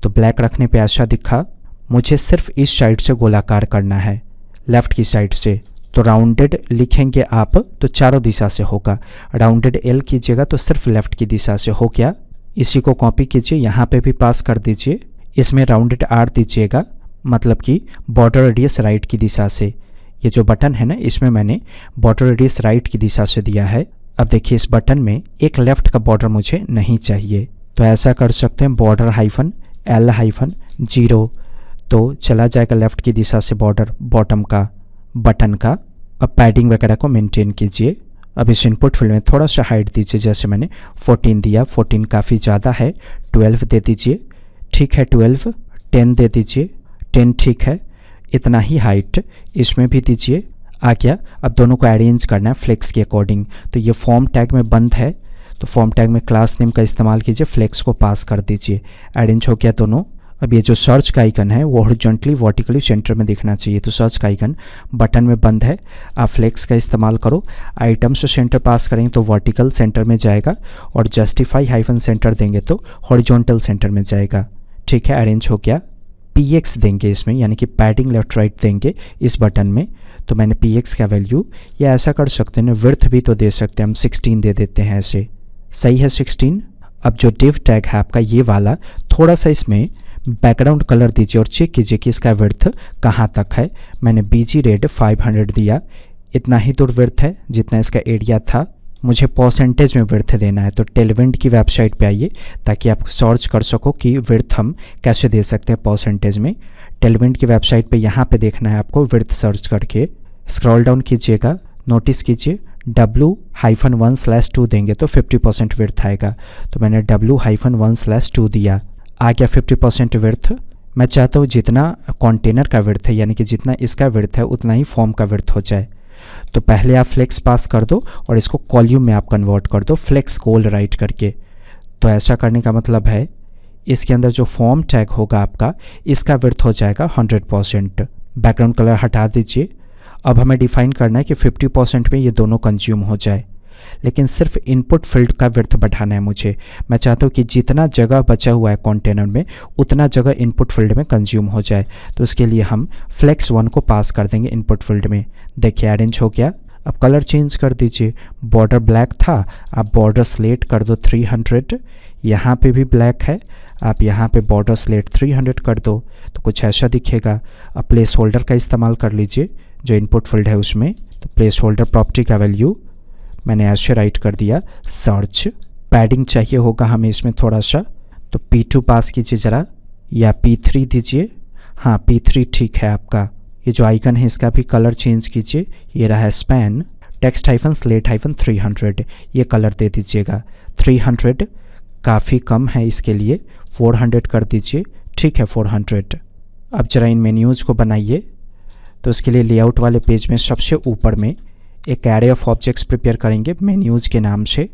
तो ब्लैक रखने पे ऐसा दिखा। मुझे सिर्फ इस साइड से गोलाकार करना है, लेफ़्ट की साइड से। तो राउंडेड लिखेंगे आप तो चारों दिशा से होगा, राउंडेड L कीजिएगा तो सिर्फ लेफ़्ट की दिशा से हो गया। इसी को कॉपी कीजिए, यहाँ पे भी पास कर दीजिए। इसमें राउंडेड R दीजिएगा, मतलब कि बॉर्डर रेडियस राइट की दिशा से। ये जो बटन है ना, इसमें मैंने बॉर्डर रेडियस राइट की दिशा से दिया है। अब देखिए इस बटन में एक लेफ़्ट का बॉर्डर मुझे नहीं चाहिए, तो ऐसा कर सकते हैं बॉर्डर हाइफन L-0, तो चला जाएगा लेफ़्ट की दिशा से बॉर्डर बॉटम का बटन का। अब पैडिंग वगैरह को मेंटेन कीजिए। अब इस इनपुट फील्ड में थोड़ा सा हाइट दीजिए, जैसे मैंने 14 दिया, 14 काफ़ी ज़्यादा है, 12 दे दीजिए, ठीक है 12, 10 दे दीजिए, 10 ठीक है, इतना ही हाइट इसमें भी दीजिए। आ गया। अब दोनों को अरेंज करना है फ्लेक्स के अकॉर्डिंग। तो ये फॉर्म टैग में बंद है, तो फॉर्म टैग में क्लास नेम का इस्तेमाल कीजिए, फ्लेक्स को पास कर दीजिए। अरेंज हो गया दोनों। अब ये जो सर्च का आइकन है वो हॉरिजॉन्टली वर्टिकली सेंटर में दिखना चाहिए, तो सर्च का आइकन बटन में बंद है, आप फ्लेक्स का इस्तेमाल करो। आइटम्स से सेंटर पास करेंगे तो वर्टिकल सेंटर में जाएगा, और जस्टिफाई हाइफन सेंटर देंगे तो हॉरिजॉन्टल सेंटर में जाएगा, ठीक है। अरेंज हो गया। PX देंगे इसमें, यानी कि पैडिंग लेफ्ट राइट देंगे इस बटन में, तो मैंने PX का वैल्यू, या ऐसा कर सकते हैं विड्थ भी तो दे सकते हैं हम, 16 दे देते हैं ऐसे, सही है 16। अब जो डिव टैग है आपका ये वाला, थोड़ा सा इसमें बैकग्राउंड कलर दीजिए और चेक कीजिए कि इसका विड्थ कहाँ तक है। मैंने BG रेड 500 दिया, इतना ही दूर विड्थ है जितना इसका एरिया था। मुझे परसेंटेज में विड्थ देना है, तो टेलविंड की वेबसाइट पे आइए ताकि आप सर्च कर सको कि विड्थ हम कैसे दे सकते हैं परसेंटेज में। टेलविंड की वेबसाइट पे यहाँ पे देखना है आपको, विड्थ सर्च करके स्क्रॉल डाउन कीजिएगा, नोटिस कीजिए W-1/2 देंगे तो 50% विड्थ आएगा। तो मैंने W-1/2 दिया, आ गया 50% विड्थ। मैं चाहता हूँ जितना कंटेनर का विड्थ है, यानी कि जितना इसका विड्थ है उतना ही फॉर्म का विड्थ हो जाए। तो पहले आप फ्लेक्स पास कर दो और इसको कॉल्यूम में आप कन्वर्ट कर दो, फ्लेक्स कोल राइट करके। तो ऐसा करने का मतलब है इसके अंदर जो फॉर्म टैग होगा आपका, इसका विड्थ हो जाएगा 100%। बैकग्राउंड कलर हटा दीजिए। अब हमें डिफाइन करना है कि 50% में ये दोनों कंज्यूम हो जाए। लेकिन सिर्फ इनपुट फील्ड का विड्थ बढ़ाना है मुझे। मैं चाहता हूँ कि जितना जगह बचा हुआ है कंटेनर में उतना जगह इनपुट फील्ड में कंज्यूम हो जाए। तो उसके लिए हम फ्लेक्स 1 को पास कर देंगे इनपुट फील्ड में। देखिए अरेंज हो गया। अब कलर चेंज कर दीजिए। बॉर्डर ब्लैक था, आप बॉर्डर स्लेट कर दो 300। यहाँ पे भी ब्लैक है, आप यहाँ पे बॉर्डर स्लेट 300 कर दो तो कुछ ऐसा दिखेगा। अब प्लेस होल्डर का इस्तेमाल कर लीजिए जो इनपुट फील्ड है उसमें। तो प्लेस होल्डर प्रॉपर्टी का वैल्यू मैंने ऐसे राइट कर दिया सर्च। पैडिंग चाहिए होगा हमें इसमें थोड़ा सा, तो P2 पास कीजिए ज़रा, या P3 दीजिए। हाँ P3 ठीक है आपका। ये जो आइकन है इसका भी कलर चेंज कीजिए। ये रहा span text hyphen slate hyphen 300, ये कलर दे दीजिएगा। 300 काफ़ी कम है इसके लिए, 400 कर दीजिए। ठीक है 400। अब जरा इन मेन्यूज़ को बनाइए। तो उसके लिए लेआउट वाले पेज में सबसे ऊपर में एक एरे ऑफ ऑब्जेक्ट्स प्रिपेयर करेंगे मेन्यूज़ के नाम से।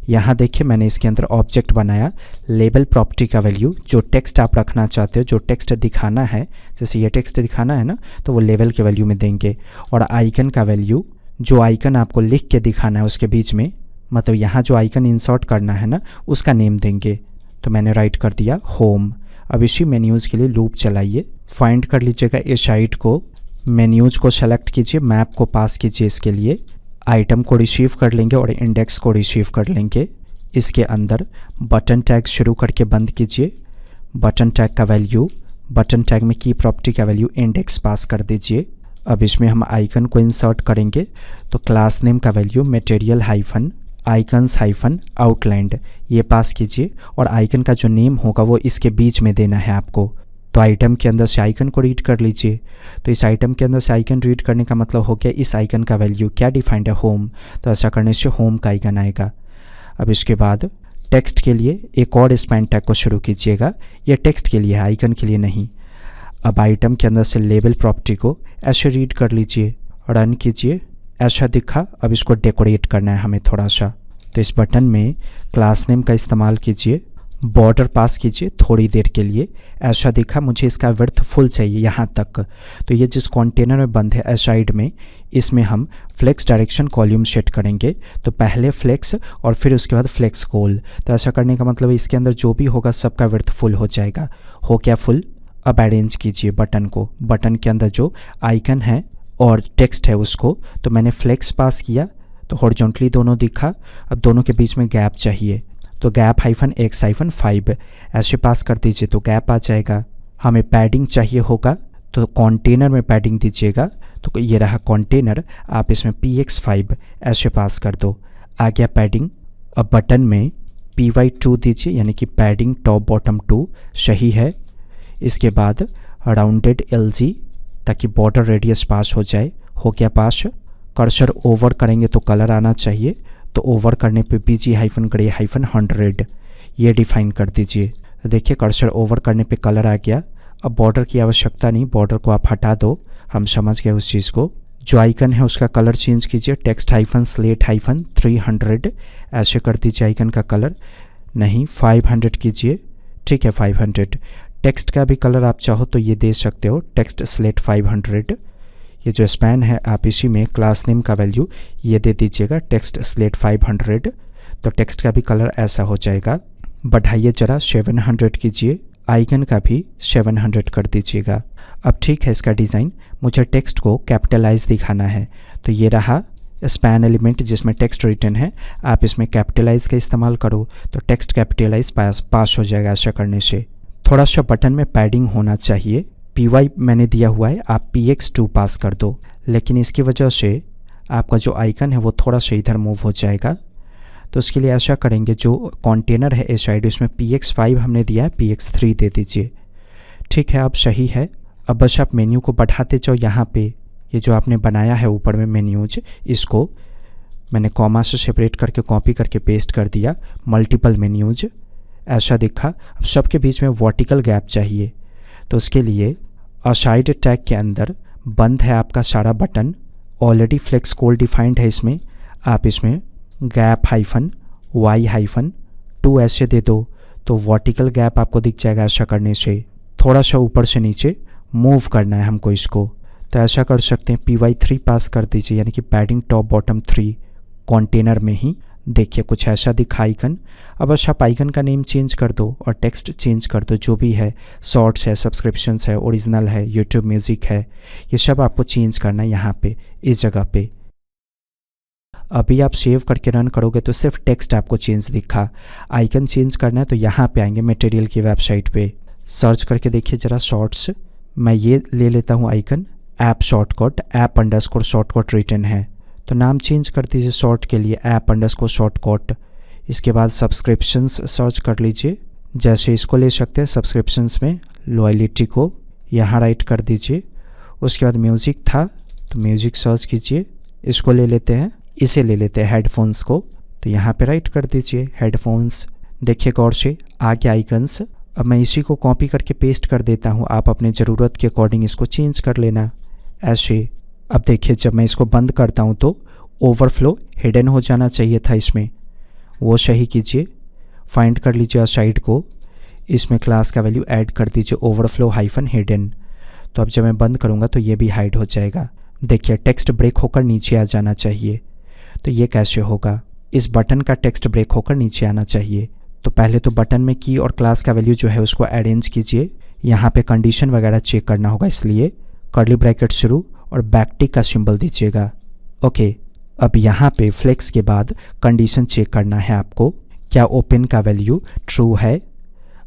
यहाँ देखिए मैंने इसके अंदर ऑब्जेक्ट बनाया। लेबल प्रॉपर्टी का वैल्यू, जो टेक्स्ट आप रखना चाहते हो, जो टेक्स्ट दिखाना है, जैसे ये टेक्स्ट दिखाना है ना, तो वो लेवल के वैल्यू में देंगे। और आइकन का वैल्यू, जो आइकन आपको लिख के दिखाना है उसके बीच में, मतलब यहाँ जो आइकन इंसर्ट करना है ना उसका नेम देंगे। तो मैंने राइट कर दिया होम। अब इसी मेन्यूज़ के लिए लूप चलाइए। फाइंड कर लीजिएगा इस साइट को, मेन्यूज़ को सेलेक्ट कीजिए, मैप को पास कीजिए। इसके लिए आइटम को रिसीव कर लेंगे और इंडेक्स को रिसीव कर लेंगे। इसके अंदर बटन टैग शुरू करके बंद कीजिए। बटन टैग का वैल्यू, बटन टैग में की प्रॉपर्टी का वैल्यू इंडेक्स पास कर दीजिए। अब इसमें हम आइकन को इंसर्ट करेंगे तो क्लास नेम का value material hyphen icons hyphen outlined ये पास कीजिए। और आइकन का जो नेम होगा वो इसके बीच में देना है आपको। तो आइटम के अंदर से आइकन को रीड कर लीजिए। तो इस आइटम के अंदर से आइकन रीड करने का मतलब हो गया इस आइकन का वैल्यू क्या डिफाइंड है, होम। तो ऐसा करने से होम का आइकन आएगा। अब इसके बाद टेक्स्ट के लिए एक और स्पैन टैग को शुरू कीजिएगा। ये टेक्स्ट के लिए है, आइकन के लिए नहीं। अब आइटम के अंदर से लेबल प्रॉपर्टी को ऐसे रीड कर लीजिए, रन कीजिए। ऐसा दिखा। अब इसको डेकोरेट करना है हमें थोड़ा सा। तो इस बटन में क्लास नेम का इस्तेमाल कीजिए, बॉर्डर पास कीजिए थोड़ी देर के लिए। ऐसा दिखा, मुझे इसका विड्थ फुल चाहिए यहाँ तक। तो ये जिस कंटेनर में बंद है साइड में, इसमें हम फ्लेक्स डायरेक्शन कॉल्यूम सेट करेंगे। तो पहले फ्लेक्स और फिर उसके बाद फ्लेक्स गोल। तो ऐसा करने का मतलब इसके अंदर जो भी होगा सबका विड्थ फुल हो जाएगा। हो क्या फुल। अब अरेंज कीजिए बटन को। बटन के अंदर जो आइकन है और टेक्स्ट है उसको, तो मैंने फ्लेक्स पास किया तो हॉरिजॉन्टली दोनों दिखा। अब दोनों के बीच में गैप चाहिए, तो गैप हाइफन x हाइफन 5 ऐसे पास कर दीजिए तो गैप आ जाएगा। हमें पैडिंग चाहिए होगा तो कंटेनर में पैडिंग दीजिएगा। तो ये रहा कंटेनर, आप इसमें px5 ऐसे पास कर दो। आ गया पैडिंग। अब बटन में py2 दीजिए, यानी कि पैडिंग टॉप बॉटम 2 सही है। इसके बाद राउंडेड LG ताकि बॉर्डर रेडियस पास हो जाए। हो गया पास। कर्सर ओवर करेंगे तो कलर आना चाहिए। तो ओवर करने पे BG हाइफन ग्रे हाइफन 100 ये डिफाइन कर दीजिए। तो देखिए कर्सर ओवर करने पे कलर आ गया। अब बॉर्डर की आवश्यकता नहीं, बॉर्डर को आप हटा दो, हम समझ गए उस चीज़ को। जो आइकन है उसका कलर चेंज कीजिए, टेक्स्ट हाइफन स्लेट हाइफन 300 ऐसे कर दीजिए आइकन का कलर। नहीं 500 कीजिए। ठीक है 500। टेक्स्ट का भी कलर आप चाहो तो ये दे सकते हो, टेक्स्ट स्लेट 500। ये जो स्पैन है आप इसी में क्लास नेम का वैल्यू ये दे दीजिएगा टेक्स्ट स्लेट 500। तो टेक्स्ट का भी कलर ऐसा हो जाएगा। बढ़ाइए ज़रा 700 कीजिए। आइकन का भी 700 कर दीजिएगा। अब ठीक है इसका डिज़ाइन। मुझे टेक्स्ट को कैपिटलाइज दिखाना है, तो ये रहा स्पैन एलिमेंट जिसमें टेक्स्ट रिटन है। आप इसमें कैपिटलाइज का इस्तेमाल करो तो टेक्स्ट कैपिटलाइज पास हो जाएगा ऐसा करने से। थोड़ा सा बटन में पैडिंग होना चाहिए। py मैंने दिया हुआ है, आप px2 पास कर दो। लेकिन इसकी वजह से आपका जो आइकन है वो थोड़ा सा इधर मूव हो जाएगा। तो उसके लिए ऐसा करेंगे, जो कंटेनर है इस साइड उसमें px5 हमने दिया है, px3 दे दीजिए। ठीक है अब सही है। अब बस आप मेन्यू को बढ़ाते जाओ। यहाँ पे ये जो आपने बनाया है ऊपर में मेन्यूज, इसको मैंने कॉमा से सेपरेट करके कॉपी करके पेस्ट कर दिया। मल्टीपल मेन्यूज ऐसा दिखा। अब सबके बीच में वर्टिकल गैप चाहिए। तो उसके लिए असाइड टैग के अंदर बंद है आपका सारा बटन। ऑलरेडी फ्लेक्स गोल डिफाइंड है इसमें। आप इसमें गैप हाइफन y हाइफन 2 ऐसे दे दो तो वर्टिकल गैप आपको दिख जाएगा। ऐसा करने से थोड़ा सा ऊपर से नीचे मूव करना है हमको इसको। तो ऐसा कर सकते हैं py3 पास कर दीजिए, यानी कि पैडिंग टॉप बॉटम 3 कंटेनर में ही देखिए कुछ ऐसा दिखा आइकन। अब बस आप आइकन का नेम चेंज कर दो और टेक्स्ट चेंज कर दो, जो भी है, शॉर्ट्स है, सब्सक्रिप्शंस है, ओरिजिनल है, यूट्यूब म्यूज़िक है, ये सब आपको चेंज करना है यहाँ पे इस जगह पे। अभी आप सेव करके रन करोगे तो सिर्फ टेक्स्ट आपको चेंज दिखा। आइकन चेंज करना है तो यहाँ पे आएंगे मटेरियल की वेबसाइट पे, सर्च करके देखिए ज़रा शॉर्ट्स। मैं ये ले लेता हूँ icon, app shortcut, app underscore shortcut return है तो नाम चेंज कर दीजिए शॉर्ट के लिए ऐप अंडरस्कोर शॉर्टकट। इसके बाद सब्सक्रिप्शंस सर्च कर लीजिए, जैसे इसको ले सकते हैं सब्सक्रिप्शंस में, लॉयलिटी को यहाँ राइट कर दीजिए। उसके बाद म्यूज़िक था तो म्यूज़िक सर्च कीजिए, इसको ले लेते हैं, इसे ले लेते हैं हेडफोन्स को, तो यहाँ पे राइट कर दीजिए हेडफोन्स। देखिए गौर से आ गया आइकन्स। अब मैं इसी को कॉपी करके पेस्ट कर देता हूँ, आप अपने ज़रूरत के अकॉर्डिंग इसको चेंज कर लेना ऐसे। अब देखिए जब मैं इसको बंद करता हूँ तो ओवरफ्लो हिडन हो जाना चाहिए था इसमें, वो सही कीजिए, फाइंड कर लीजिए साइड को, इसमें क्लास का वैल्यू ऐड कर दीजिए ओवरफ्लो हाइफन हिडन। तो अब जब मैं बंद करूँगा तो ये भी हाइड हो जाएगा। देखिए टेक्स्ट ब्रेक होकर नीचे आ जाना चाहिए, तो ये कैसे होगा, इस बटन का टेक्स्ट ब्रेक होकर नीचे आना चाहिए। तो पहले तो बटन में की और क्लास का वैल्यू जो है उसको अरेंज कीजिए, यहाँ पे कंडीशन वगैरह चेक करना होगा, इसलिए कर्ली ब्रैकेट शुरू और बैकटिक का सिंबल दीजिएगा। ओके, अब यहाँ पे फ्लेक्स के बाद कंडीशन चेक करना है आपको, क्या ओपन का वैल्यू ट्रू है।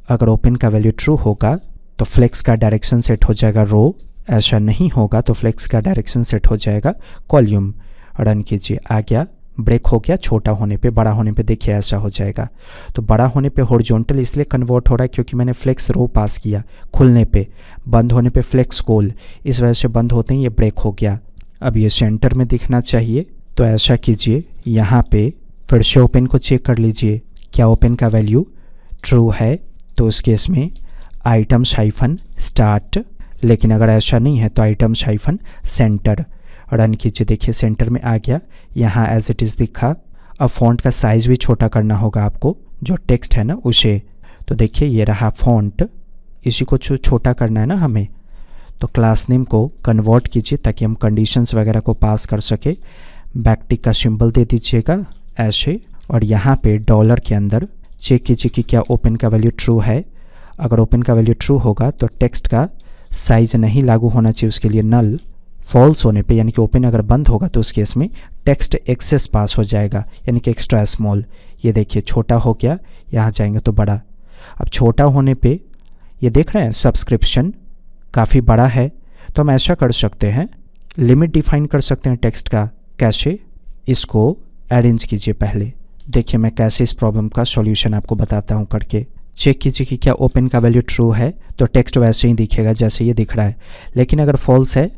अगर ओपन का वैल्यू ट्रू होगा तो फ्लेक्स का डायरेक्शन सेट हो जाएगा रो, ऐसा नहीं होगा तो फ्लेक्स का डायरेक्शन सेट हो जाएगा कॉल्यूम। रन कीजिए, आ गया, ब्रेक हो गया, छोटा होने पे, बड़ा होने पे देखिए ऐसा हो जाएगा। तो बड़ा होने पे हॉरिजॉन्टल इसलिए कन्वर्ट हो रहा है क्योंकि मैंने फ्लेक्स रो पास किया, खुलने पे, बंद होने पे फ्लेक्स कॉल, इस वजह से बंद होते ही ये ब्रेक हो गया। अब ये सेंटर में दिखना चाहिए, तो ऐसा कीजिए, यहाँ पे फिर से ओपन को चेक कर लीजिए, क्या ओपन का वैल्यू ट्रू है, तो उस केस में आइटम्स हाइफन स्टार्ट, लेकिन अगर ऐसा नहीं है तो आइटम्स हाइफन सेंटर। रन कीजिए, देखिए सेंटर में आ गया, यहाँ एज इट इज़ दिखा। अब फॉन्ट का साइज़ भी छोटा करना होगा आपको, जो टेक्स्ट है ना उसे, तो देखिए ये रहा फॉन्ट, इसी को छोटा करना है ना हमें। तो क्लास नेम को कन्वर्ट कीजिए ताकि हम कंडीशंस वगैरह को पास कर सके, बैकटिक का सिंबल दे दीजिएगा ऐसे, और यहाँ पे डॉलर के अंदर चेक कीजिए कि क्या ओपन का वैल्यू ट्रू है। अगर ओपन का वैल्यू ट्रू होगा तो टेक्स्ट का साइज़ नहीं लागू होना चाहिए, उसके लिए नल। फॉल्स होने पे यानी कि ओपन अगर बंद होगा तो उस केस में टेक्स्ट एक्सेस पास हो जाएगा, यानी कि एक्स्ट्रा स्मॉल। ये देखिए छोटा हो गया, यहाँ जाएंगे तो बड़ा। अब छोटा होने पे ये देख रहे हैं सब्सक्रिप्शन काफ़ी बड़ा है, तो हम ऐसा कर सकते हैं, लिमिट डिफाइन कर सकते हैं टेक्स्ट का। कैसे, इसको अरेंज कीजिए पहले, देखिए मैं कैसे इस प्रॉब्लम का सॉल्यूशन आपको बताता हूँ करके। चेक कीजिए कि क्या ओपन का वैल्यू ट्रू है, तो टेक्स्ट वैसे ही दिखेगा जैसे ये दिख रहा है। लेकिन अगर फॉल्स है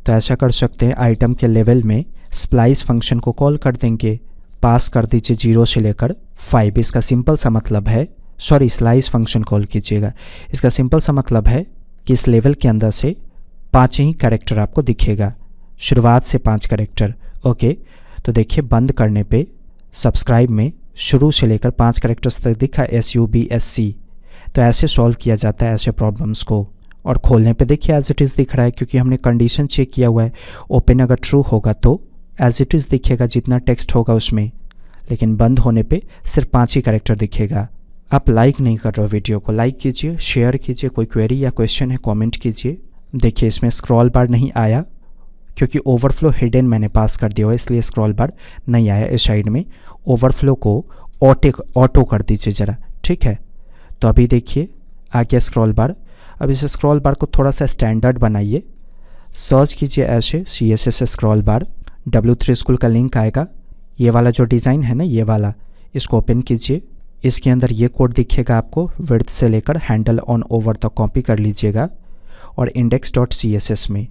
तो ऐसा कर सकते हैं, आइटम के लेवल में स्प्लाइस फंक्शन को कॉल कर देंगे, पास कर दीजिए 0 से लेकर 5। इसका सिंपल सा मतलब है, सॉरी स्लाइस फंक्शन कॉल कीजिएगा, इसका सिंपल सा मतलब है कि इस लेवल के अंदर से 5 ही कैरेक्टर आपको दिखेगा, शुरुआत से 5 कैरेक्टर। ओके, तो देखिए बंद करने पे सब्सक्राइब में शुरू से लेकर 5 कैरेक्टर्स तक दिखा, SUBSC। तो ऐसे सॉल्व किया जाता है ऐसे प्रॉब्लम्स को। और खोलने पे देखिए एज इट इज़ दिख रहा है क्योंकि हमने कंडीशन चेक किया हुआ है। ओपन अगर ट्रू होगा तो एज इट इज़ दिखेगा जितना टेक्स्ट होगा उसमें, लेकिन बंद होने पे सिर्फ 5 ही कैरेक्टर दिखेगा। आप लाइक नहीं कर रहे हो वीडियो को, लाइक कीजिए, शेयर कीजिए, कोई क्वेरी या क्वेश्चन है कमेंट कीजिए। देखिए इसमें स्क्रॉल बार नहीं आया क्योंकि ओवरफ्लो हिडन मैंने पास कर दिया हुआ, इसलिए स्क्रॉल बार नहीं आया इस साइड में। ओवरफ्लो को ऑटो कर दीजिए ज़रा, ठीक है। तो अभी देखिए आ गया स्क्रॉल बार। अब इस स्क्रॉल बार को थोड़ा सा स्टैंडर्ड बनाइए, सर्च कीजिए ऐसे CSS स्क्रॉल बार, W3 स्कूल का लिंक आएगा, ये वाला जो डिज़ाइन है ना ये वाला, इसको ओपन कीजिए। इसके अंदर ये कोड दिखेगा आपको, विड्थ से लेकर हैंडल ऑन ओवर तक कॉपी कर लीजिएगा और index.css में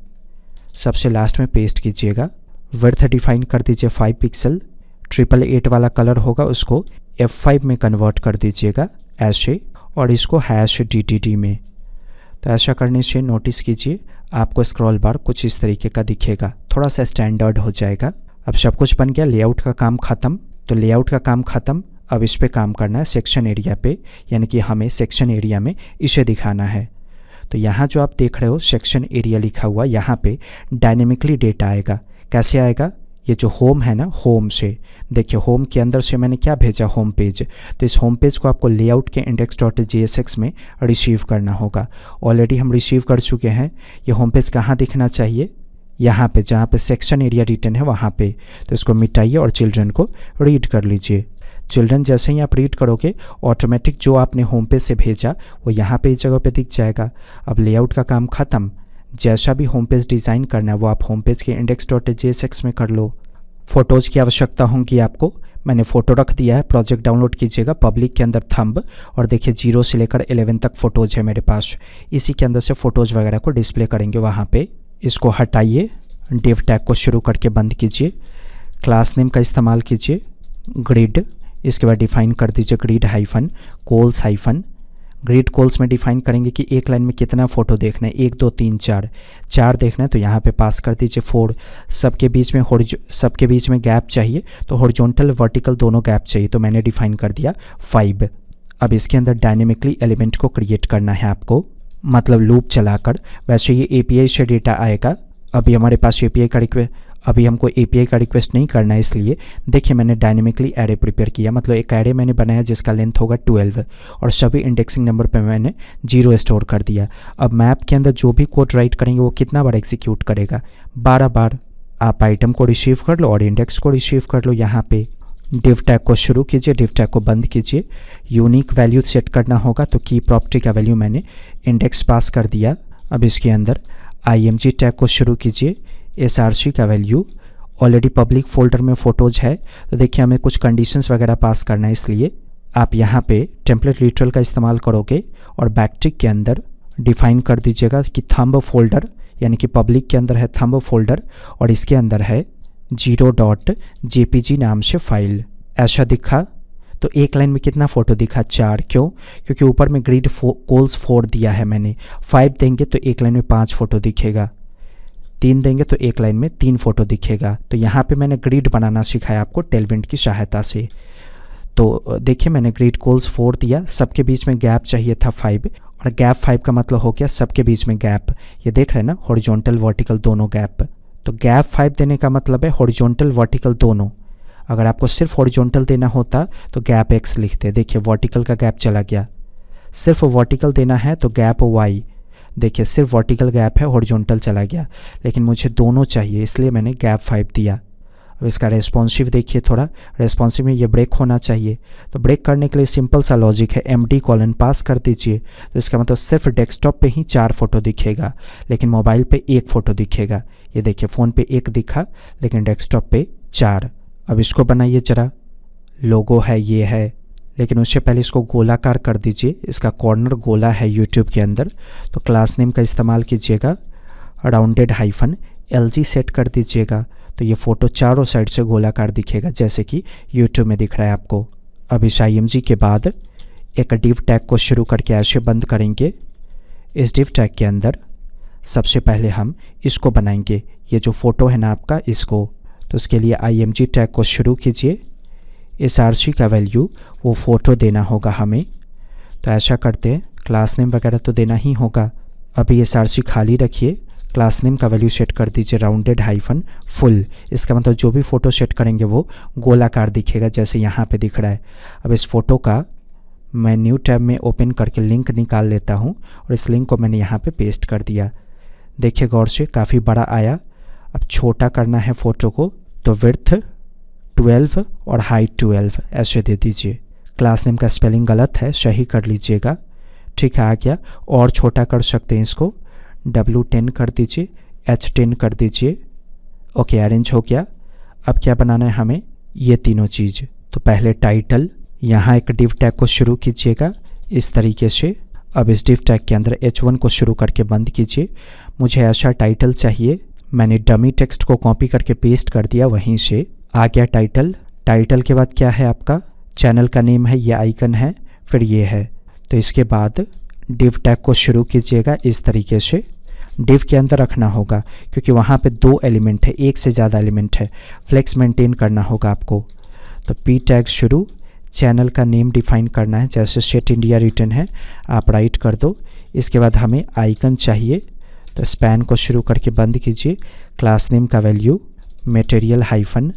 सबसे लास्ट में पेस्ट कीजिएगा। विड्थ डिफाइन कर दीजिए 5 पिक्सल, 888 वाला कलर होगा उसको F5 में कन्वर्ट कर दीजिएगा ऐसे, और इसको #DTD में। तो ऐसा करने से नोटिस कीजिए आपको स्क्रॉल बार कुछ इस तरीके का दिखेगा, थोड़ा सा स्टैंडर्ड हो जाएगा। अब सब कुछ बन गया, लेआउट का काम ख़त्म। तो लेआउट का काम ख़त्म, अब इस पे काम करना है सेक्शन एरिया पे, यानी कि हमें सेक्शन एरिया में इसे दिखाना है। तो यहाँ जो आप देख रहे हो सेक्शन एरिया लिखा हुआ, यहाँ पे डायनेमिकली डेटा आएगा। कैसे आएगा, ये जो होम है ना, होम से देखिए, होम के अंदर से मैंने क्या भेजा, होम पेज। तो इस होम पेज को आपको लेआउट के index.jsx में रिसीव करना होगा। ऑलरेडी हम रिसीव कर चुके हैं। ये होम पेज कहाँ दिखना चाहिए, यहाँ पे, जहाँ पे सेक्शन एरिया रिटर्न है वहाँ पे। तो इसको मिटाइए और चिल्ड्रन को रीड कर लीजिए। चिल्ड्रन जैसे ही आप रीड करोगे, ऑटोमेटिक जो आपने होम पेज से भेजा वो यहाँ पे इस जगह पे दिख जाएगा। अब लेआउट का काम ख़त्म। जैसा भी होम पेज डिज़ाइन करना है वो आप होम पेज के index.jsx में कर लो। फ़ोटोज़ की आवश्यकता होगी आपको। मैंने फ़ोटो रख दिया है, प्रोजेक्ट डाउनलोड कीजिएगा। पब्लिक के अंदर थंब, और देखिए 0 से लेकर 11 तक फ़ोटोज़ है मेरे पास। इसी के अंदर से फ़ोटोज़ वगैरह को डिस्प्ले करेंगे वहाँ पे। इसको हटाइए, डिव टैग को शुरू करके बंद कीजिए। क्लास नेम का इस्तेमाल कीजिए, ग्रिड। इसके बाद डिफ़ाइन कर दीजिए grid hyphen cols hyphen. Grid cols में डिफ़ाइन करेंगे कि एक लाइन में कितना फ़ोटो देखना है, 1 2 3 4 देखना है, तो यहाँ पे पास कर दीजिए 4। सबके बीच में गैप चाहिए, तो हॉरिजॉन्टल वर्टिकल दोनों गैप चाहिए, तो मैंने डिफ़ाइन कर दिया 5। अब इसके अंदर डायनेमिकली एलिमेंट को क्रिएट करना है आपको, मतलब लूप चलाकर। वैसे ये API से डेटा आएगा। अभी हमारे पास अभी हमको API का रिक्वेस्ट नहीं करना है, इसलिए देखिए मैंने डायनेमिकली एरे प्रिपेयर किया। मतलब एक एरे मैंने बनाया जिसका लेंथ होगा 12, और सभी इंडेक्सिंग नंबर पे मैंने 0 स्टोर कर दिया। अब मैप के अंदर जो भी कोड राइट करेंगे वो कितना बार एग्जीक्यूट करेगा, 12 बार। आप आइटम को रिसीव कर लो और इंडेक्स को रिसीव कर लो। यहाँ पे डिव टैग को शुरू कीजिए, डिव टैग को बंद कीजिए। यूनिक वैल्यू सेट करना होगा, तो की प्रॉपर्टी का वैल्यू मैंने इंडेक्स पास कर दिया। अब इसके अंदर IMG टैग को शुरू कीजिए। SRC का वैल्यू, ऑलरेडी पब्लिक फोल्डर में फ़ोटोज़ है, तो देखिए हमें कुछ कंडीशंस वगैरह पास करना है, इसलिए आप यहाँ पे टेम्पलेट लिटरल का इस्तेमाल करोगे और बैकटिक के अंदर डिफ़ाइन कर दीजिएगा कि थंब फोल्डर, यानी कि पब्लिक के अंदर है थंब फोल्डर और इसके अंदर है 0.jpg नाम से फाइल। ऐसा दिखा, तो एक लाइन में कितना फ़ोटो दिखा, 4। क्यों? क्योंकि ऊपर में ग्रिड कोल्स 4 दिया है मैंने। 5 देंगे तो एक लाइन में 5 फ़ोटो दिखेगा, 3 देंगे तो एक लाइन में 3 फ़ोटो दिखेगा। तो यहाँ पे मैंने ग्रिड बनाना सिखाया आपको टेलविंड की सहायता से। तो देखिए मैंने ग्रिड कोल्स 4 दिया, सबके बीच में गैप चाहिए था 5, और गैप 5 का मतलब हो गया सबके बीच में गैप। ये देख रहे हैं ना, हॉरिजॉन्टल वर्टिकल दोनों गैप। तो गैप 5 देने का मतलब है हॉरिजॉन्टल वर्टिकल दोनों। अगर आपको सिर्फ हॉरिजॉन्टल देना होता तो गैप X लिखते। देखिए वर्टिकल का गैप चला गया। सिर्फ वर्टिकल देना है तो गैप Y। देखिए सिर्फ वर्टिकल गैप है, हॉरिजॉन्टल चला गया, लेकिन मुझे दोनों चाहिए, इसलिए मैंने गैप 5 दिया। अब इसका रेस्पॉन्सिव देखिए, थोड़ा रेस्पॉन्सिव में ये ब्रेक होना चाहिए। तो ब्रेक करने के लिए सिंपल सा लॉजिक है, MD: पास कर दीजिए। तो इसका मतलब सिर्फ डेस्कटॉप पे ही 4 फ़ोटो दिखेगा, लेकिन मोबाइल पे 1 फ़ोटो दिखेगा। ये देखिए फ़ोन पे 1 दिखा, लेकिन डेस्कटॉप पे 4। अब इसको बनाइए ज़रा, लोगो है, ये है, लेकिन उससे पहले इसको गोलाकार कर दीजिए। इसका कॉर्नर गोला है यूट्यूब के अंदर, तो क्लास नेम का इस्तेमाल कीजिएगा, राउंडेड हाइफन LG सेट कर दीजिएगा। तो ये फ़ोटो चारों साइड से गोलाकार दिखेगा, जैसे कि यूट्यूब में दिख रहा है आपको। अब इस IMG के बाद एक डिव टैग को शुरू करके ऐसे बंद करेंगे। इस डिव टैग के अंदर सबसे पहले हम इसको बनाएंगे, ये जो फ़ोटो है ना आपका, इसको। तो उसके लिए IMG टैग को शुरू कीजिए। SRC का वैल्यू वो फ़ोटो देना होगा हमें, तो ऐसा करते हैं, क्लास नेम वगैरह तो देना ही होगा। अभी SRC खाली रखिए, क्लास नेम का वैल्यू सेट कर दीजिए राउंडेड हाइफन फुल। इसका मतलब जो भी फ़ोटो सेट करेंगे वो गोलाकार दिखेगा, जैसे यहाँ पे दिख रहा है। अब इस फ़ोटो का मैं न्यू टैब में ओपन करके लिंक निकाल लेता हूँ, और इस लिंक को मैंने यहाँ पे पेस्ट कर दिया। देखिए गौर से, काफ़ी बड़ा आया। अब छोटा करना है फ़ोटो को, तो विड्थ 12 और हाइट 12 ऐसे दे दीजिए। क्लास नेम का स्पेलिंग गलत है, सही कर लीजिएगा। ठीक है, आ गया। और छोटा कर सकते हैं इसको, W10 कर दीजिए, H10 कर दीजिए। ओके, अरेंज हो गया। अब क्या बनाना है हमें, ये तीनों चीज़। तो पहले टाइटल, यहाँ एक डिव टैग को शुरू कीजिएगा इस तरीके से। अब इस डिव टैग के अंदर H1 को शुरू करके बंद कीजिए। मुझे ऐसा टाइटल चाहिए, मैंने डमी टेक्स्ट को कॉपी करके पेस्ट कर दिया, वहीं से आ गया टाइटल। टाइटल के बाद क्या है आपका, चैनल का नेम है, ये आइकन है, फिर ये है। तो इसके बाद डिव टैग को शुरू कीजिएगा इस तरीके से। डिव के अंदर रखना होगा, क्योंकि वहाँ पे 2 एलिमेंट है, एक से ज़्यादा एलिमेंट है, फ्लेक्स मेंटेन करना होगा आपको। तो P टैग शुरू, चैनल का नेम डिफाइन करना है, जैसे सेट इंडिया रिटर्न है, आप राइट कर दो। इसके बाद हमें आइकन चाहिए, तो स्पैन को शुरू करके बंद कीजिए। क्लास नेम का वैल्यू वो फ़ोटो देना होगा हमें, तो ऐसा करते हैं, क्लास नेम का वैल्यू फ़ोटो देना होगा। अब इसको बनाइए ज़रा, लोगो है, ये है, लेकिन उससे पहले मटेरियल हाइफन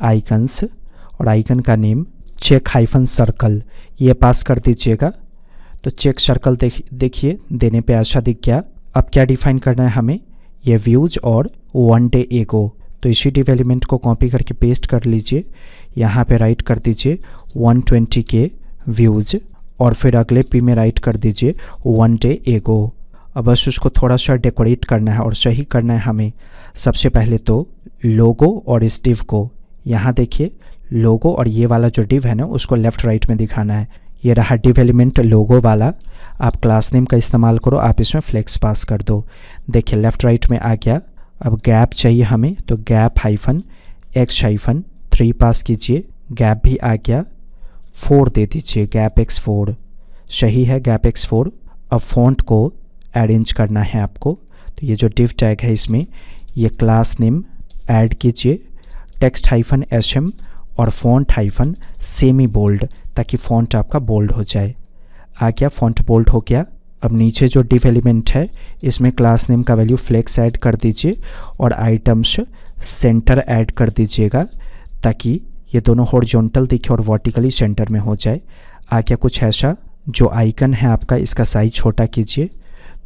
आइकन्स और आइकन का नेम चेक हाइफन सर्कल, ये पास कर दीजिएगा। तो चेक सर्कल देखिए देने पे ऐसा दिख गया। अब क्या डिफाइन करना है हमें, ये व्यूज और 1 डे एगो। तो इसी डिव एलिमेंट को कॉपी करके पेस्ट कर लीजिए, यहाँ पे राइट कर दीजिए 120 के व्यूज और फिर अगले पी में राइट कर दीजिए 1 डे एगो। अब बस उसको थोड़ा सा डेकोरेट करना है और सही करना है हमें। सबसे पहले तो लोगो और इस डिव को, यहाँ देखिए लोगो और ये वाला जो डिव है ना उसको लेफ़्ट राइट में दिखाना है। ये रहा डिव एलिमेंट लोगो वाला। आप क्लास नेम का इस्तेमाल करो, आप इसमें फ्लेक्स पास कर दो। देखिए लेफ़्ट राइट में आ गया। अब गैप चाहिए हमें, तो गैप हाइफन x हाइफन 3 पास कीजिए, गैप भी आ गया। 4 दे दीजिए, गैप x4 सही है, गैप x4। अब फॉन्ट को अरेंज करना है आपको, तो ये जो डिव टैग है इसमें ये क्लास नेम ऐड कीजिए, टेक्स्ट हाइफन sm और फॉन्ट हाइफन सेमी बोल्ड, ताकि फॉन्ट आपका बोल्ड हो जाए। आ गया, फॉन्ट बोल्ड हो गया। अब नीचे जो डिव एलिमेंट है इसमें क्लास नेम का वैल्यू फ्लेक्स ऐड कर दीजिए और आइटम्स सेंटर ऐड कर दीजिएगा, ताकि ये दोनों हॉरिजॉन्टल दिखे और वर्टिकली सेंटर में हो जाए। आ गया कुछ ऐसा। जो आइकन है आपका इसका साइज छोटा कीजिए,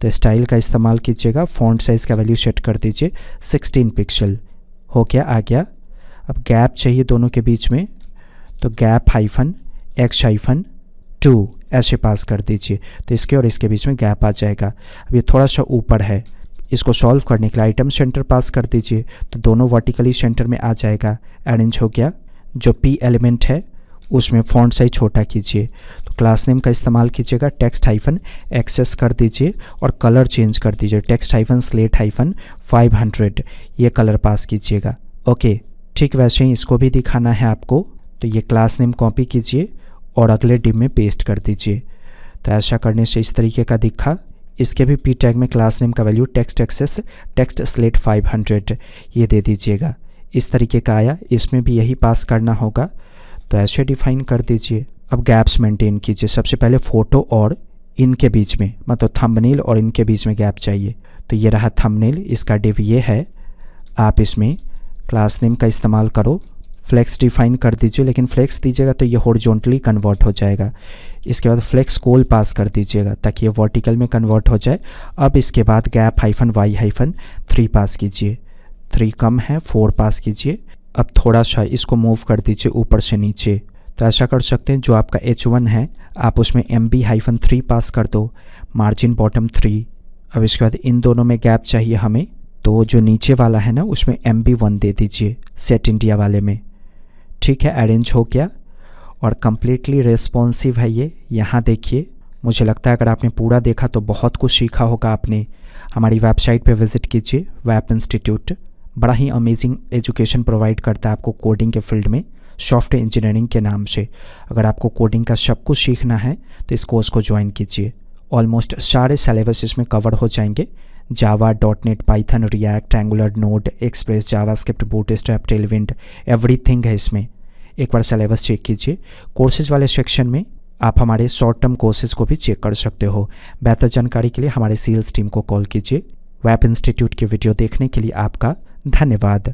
तो स्टाइल का इस्तेमाल कीजिएगा। फॉन्ट साइज़ का वैल्यू सेट कर दीजिए 16 पिक्सल, हो गया, आ गया। अब गैप चाहिए दोनों के बीच में, तो गैप हाइफन x हाइफन 2 ऐसे पास कर दीजिए, तो इसके और इसके बीच में गैप आ जाएगा। अब ये थोड़ा सा ऊपर है, इसको सॉल्व करने के लिए आइटम सेंटर पास कर दीजिए, तो दोनों वर्टिकली सेंटर में आ जाएगा। अरेंज हो गया। जो p एलिमेंट है उसमें फॉन्ट साइज छोटा कीजिए, तो क्लास नेम का इस्तेमाल कीजिएगा, टेक्स्ट हाइफन एक्सेस कर दीजिए और कलर चेंज कर दीजिए, टेक्स्ट हाइफन स्लेट हाइफन 500 ये कलर पास कीजिएगा। ओके, ठीक वैसे ही इसको भी दिखाना है आपको, तो ये क्लास नेम कॉपी कीजिए और अगले डिव में पेस्ट कर दीजिए। तो ऐसा करने से इस तरीके का दिखा। इसके भी पी टैग में क्लास नेम का value text access text slate 500 ये दे दीजिएगा। इस तरीके का आया, इसमें भी यही पास करना होगा, तो ऐसे डिफाइन कर दीजिए। अब गैप्स मेंटेन कीजिए। सबसे पहले फ़ोटो और इनके बीच में, मतलब थंबनेल और इनके बीच में गैप चाहिए। तो ये रहा थंबनेल, इसका डिव ये है। आप इसमें क्लास नेम का इस्तेमाल करो, फ्लेक्स डिफाइन कर दीजिए, लेकिन फ्लेक्स दीजिएगा तो ये हॉरिजॉन्टली कन्वर्ट हो जाएगा। इसके बाद फ्लेक्स कोल पास कर दीजिएगा ताकि ये वर्टिकल में कन्वर्ट हो जाए। अब इसके बाद गैप हाइफन y हाइफन 3 पास कीजिए, 3 कम है 4 पास कीजिए। अब थोड़ा सा इसको मूव कर दीजिए ऊपर से नीचे, तो ऐसा कर सकते हैं। जो आपका H1 है आप उसमें MB हाइफन 3 पास कर दो, मार्जिन बॉटम 3। अब इसके बाद इन दोनों में गैप चाहिए हमें, तो जो नीचे वाला है ना उसमें MB1 दे दीजिए, सेट इंडिया वाले में। ठीक है, अरेंज हो गया और कम्प्लीटली रेस्पॉन्सिव है ये। यहाँ देखिए, मुझे लगता है अगर आपने पूरा देखा तो बहुत कुछ सीखा होगा आपने। हमारी वेबसाइट पे विज़िट कीजिए, वेब इंस्टीट्यूट बड़ा ही अमेजिंग एजुकेशन प्रोवाइड करता है आपको कोडिंग के फील्ड में, सॉफ्टवेयर इंजीनियरिंग के नाम से। अगर आपको कोडिंग का सब कुछ सीखना है तो इस कोर्स को ज्वाइन कीजिए। ऑलमोस्ट सारे सिलेबस इसमें कवर हो जाएंगे, जावा, .NET, Python, react, angular, node, express, JavaScript, bootstrap, Tailwind, everything है इसमें। एक बार सिलेबस चेक कीजिए। कोर्सेज वाले सेक्शन में आप हमारे शॉर्ट टर्म कोर्सेज को भी चेक कर सकते हो। बेहतर जानकारी के लिए हमारे सेल्स टीम को कॉल कीजिए। वेब इंस्टीट्यूट की वीडियो देखने के लिए आपका धन्यवाद।